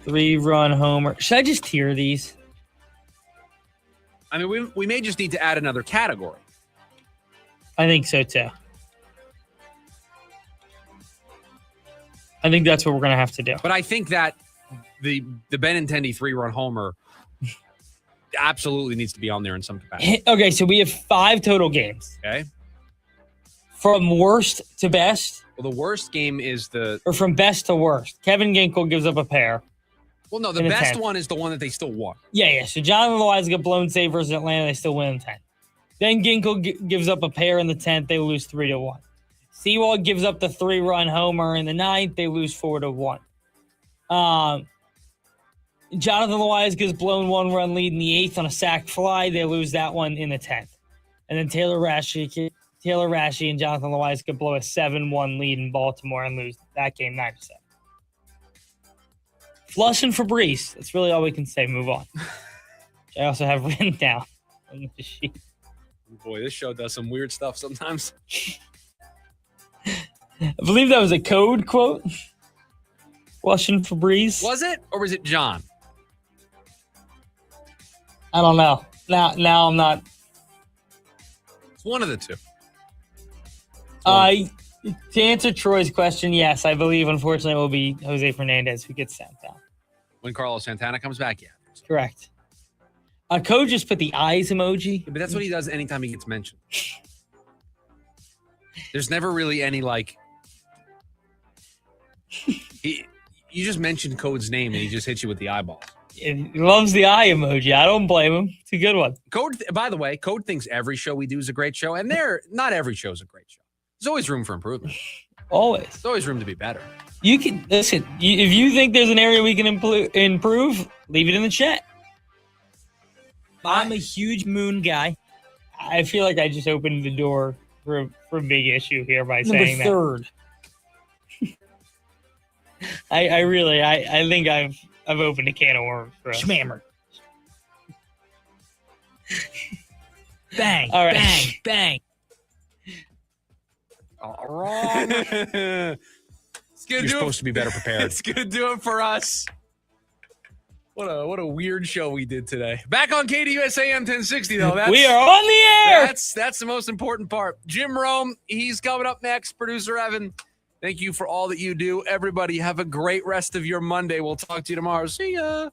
3-run homer. Should I just tier these? I mean, we may just need to add another category. I think so, too. I think that's what we're going to have to do. But I think that the Benintendi 3-run homer absolutely needs to be on there in some capacity. Okay, so we have 5 total games. Okay. From worst to best? Well, the worst game is Or from best to worst. Kevin Ginkel gives up a pair. Well, no, the best one is the one that they still won. Yeah. So Jonathan Loaiza got blown save versus Atlanta. They still win in 10th. Then Ginkel gives up a pair in the 10th. They lose 3-1. Sewald gives up the 3-run homer in the 9th. They lose 4-1. Jonathan Loaiza gets blown 1-run lead in the 8th on a sac fly. They lose that one in the 10th. And then Taylor Rashi and Jonathan Loaiza could blow a 7-1 lead in Baltimore and lose that game 9-7. Flush and Fabrice. That's really all we can say. Move on. I also have written down on the sheet. Boy, this show does some weird stuff sometimes. I believe that was a code quote. Flush and Fabrice. Was it? Or was it John? I don't know. Now I'm not. It's one of the two. To answer Troy's question, yes, I believe, unfortunately, it will be Jose Fernandez who gets sent down. When Carlos Santana comes back, yeah. Correct. Code just put the eyes emoji. Yeah, but that's what he does anytime he gets mentioned. There's never really any, you just mentioned Code's name and he just hits you with the eyeball. He loves the eye emoji. I don't blame him. It's a good one. Code, by the way, Code thinks every show we do is a great show, and not every show is a great show. There's always room for improvement. Always. There's always room to be better. You can listen. If you think there's an area we can improve, leave it in the chat. I'm a huge Moon guy. I feel like I just opened the door for a big issue here by saying that. Third. I think I've opened a can of worms for us. Schmammer. Bang. All right. Bang. All wrong. You're supposed to be better prepared. It's going to do it for us. What a weird show we did today. Back on KDUS AM 1060, though. We are on the air. That's the most important part. Jim Rome, he's coming up next. Producer Evan, thank you for all that you do. Everybody, have a great rest of your Monday. We'll talk to you tomorrow. See ya.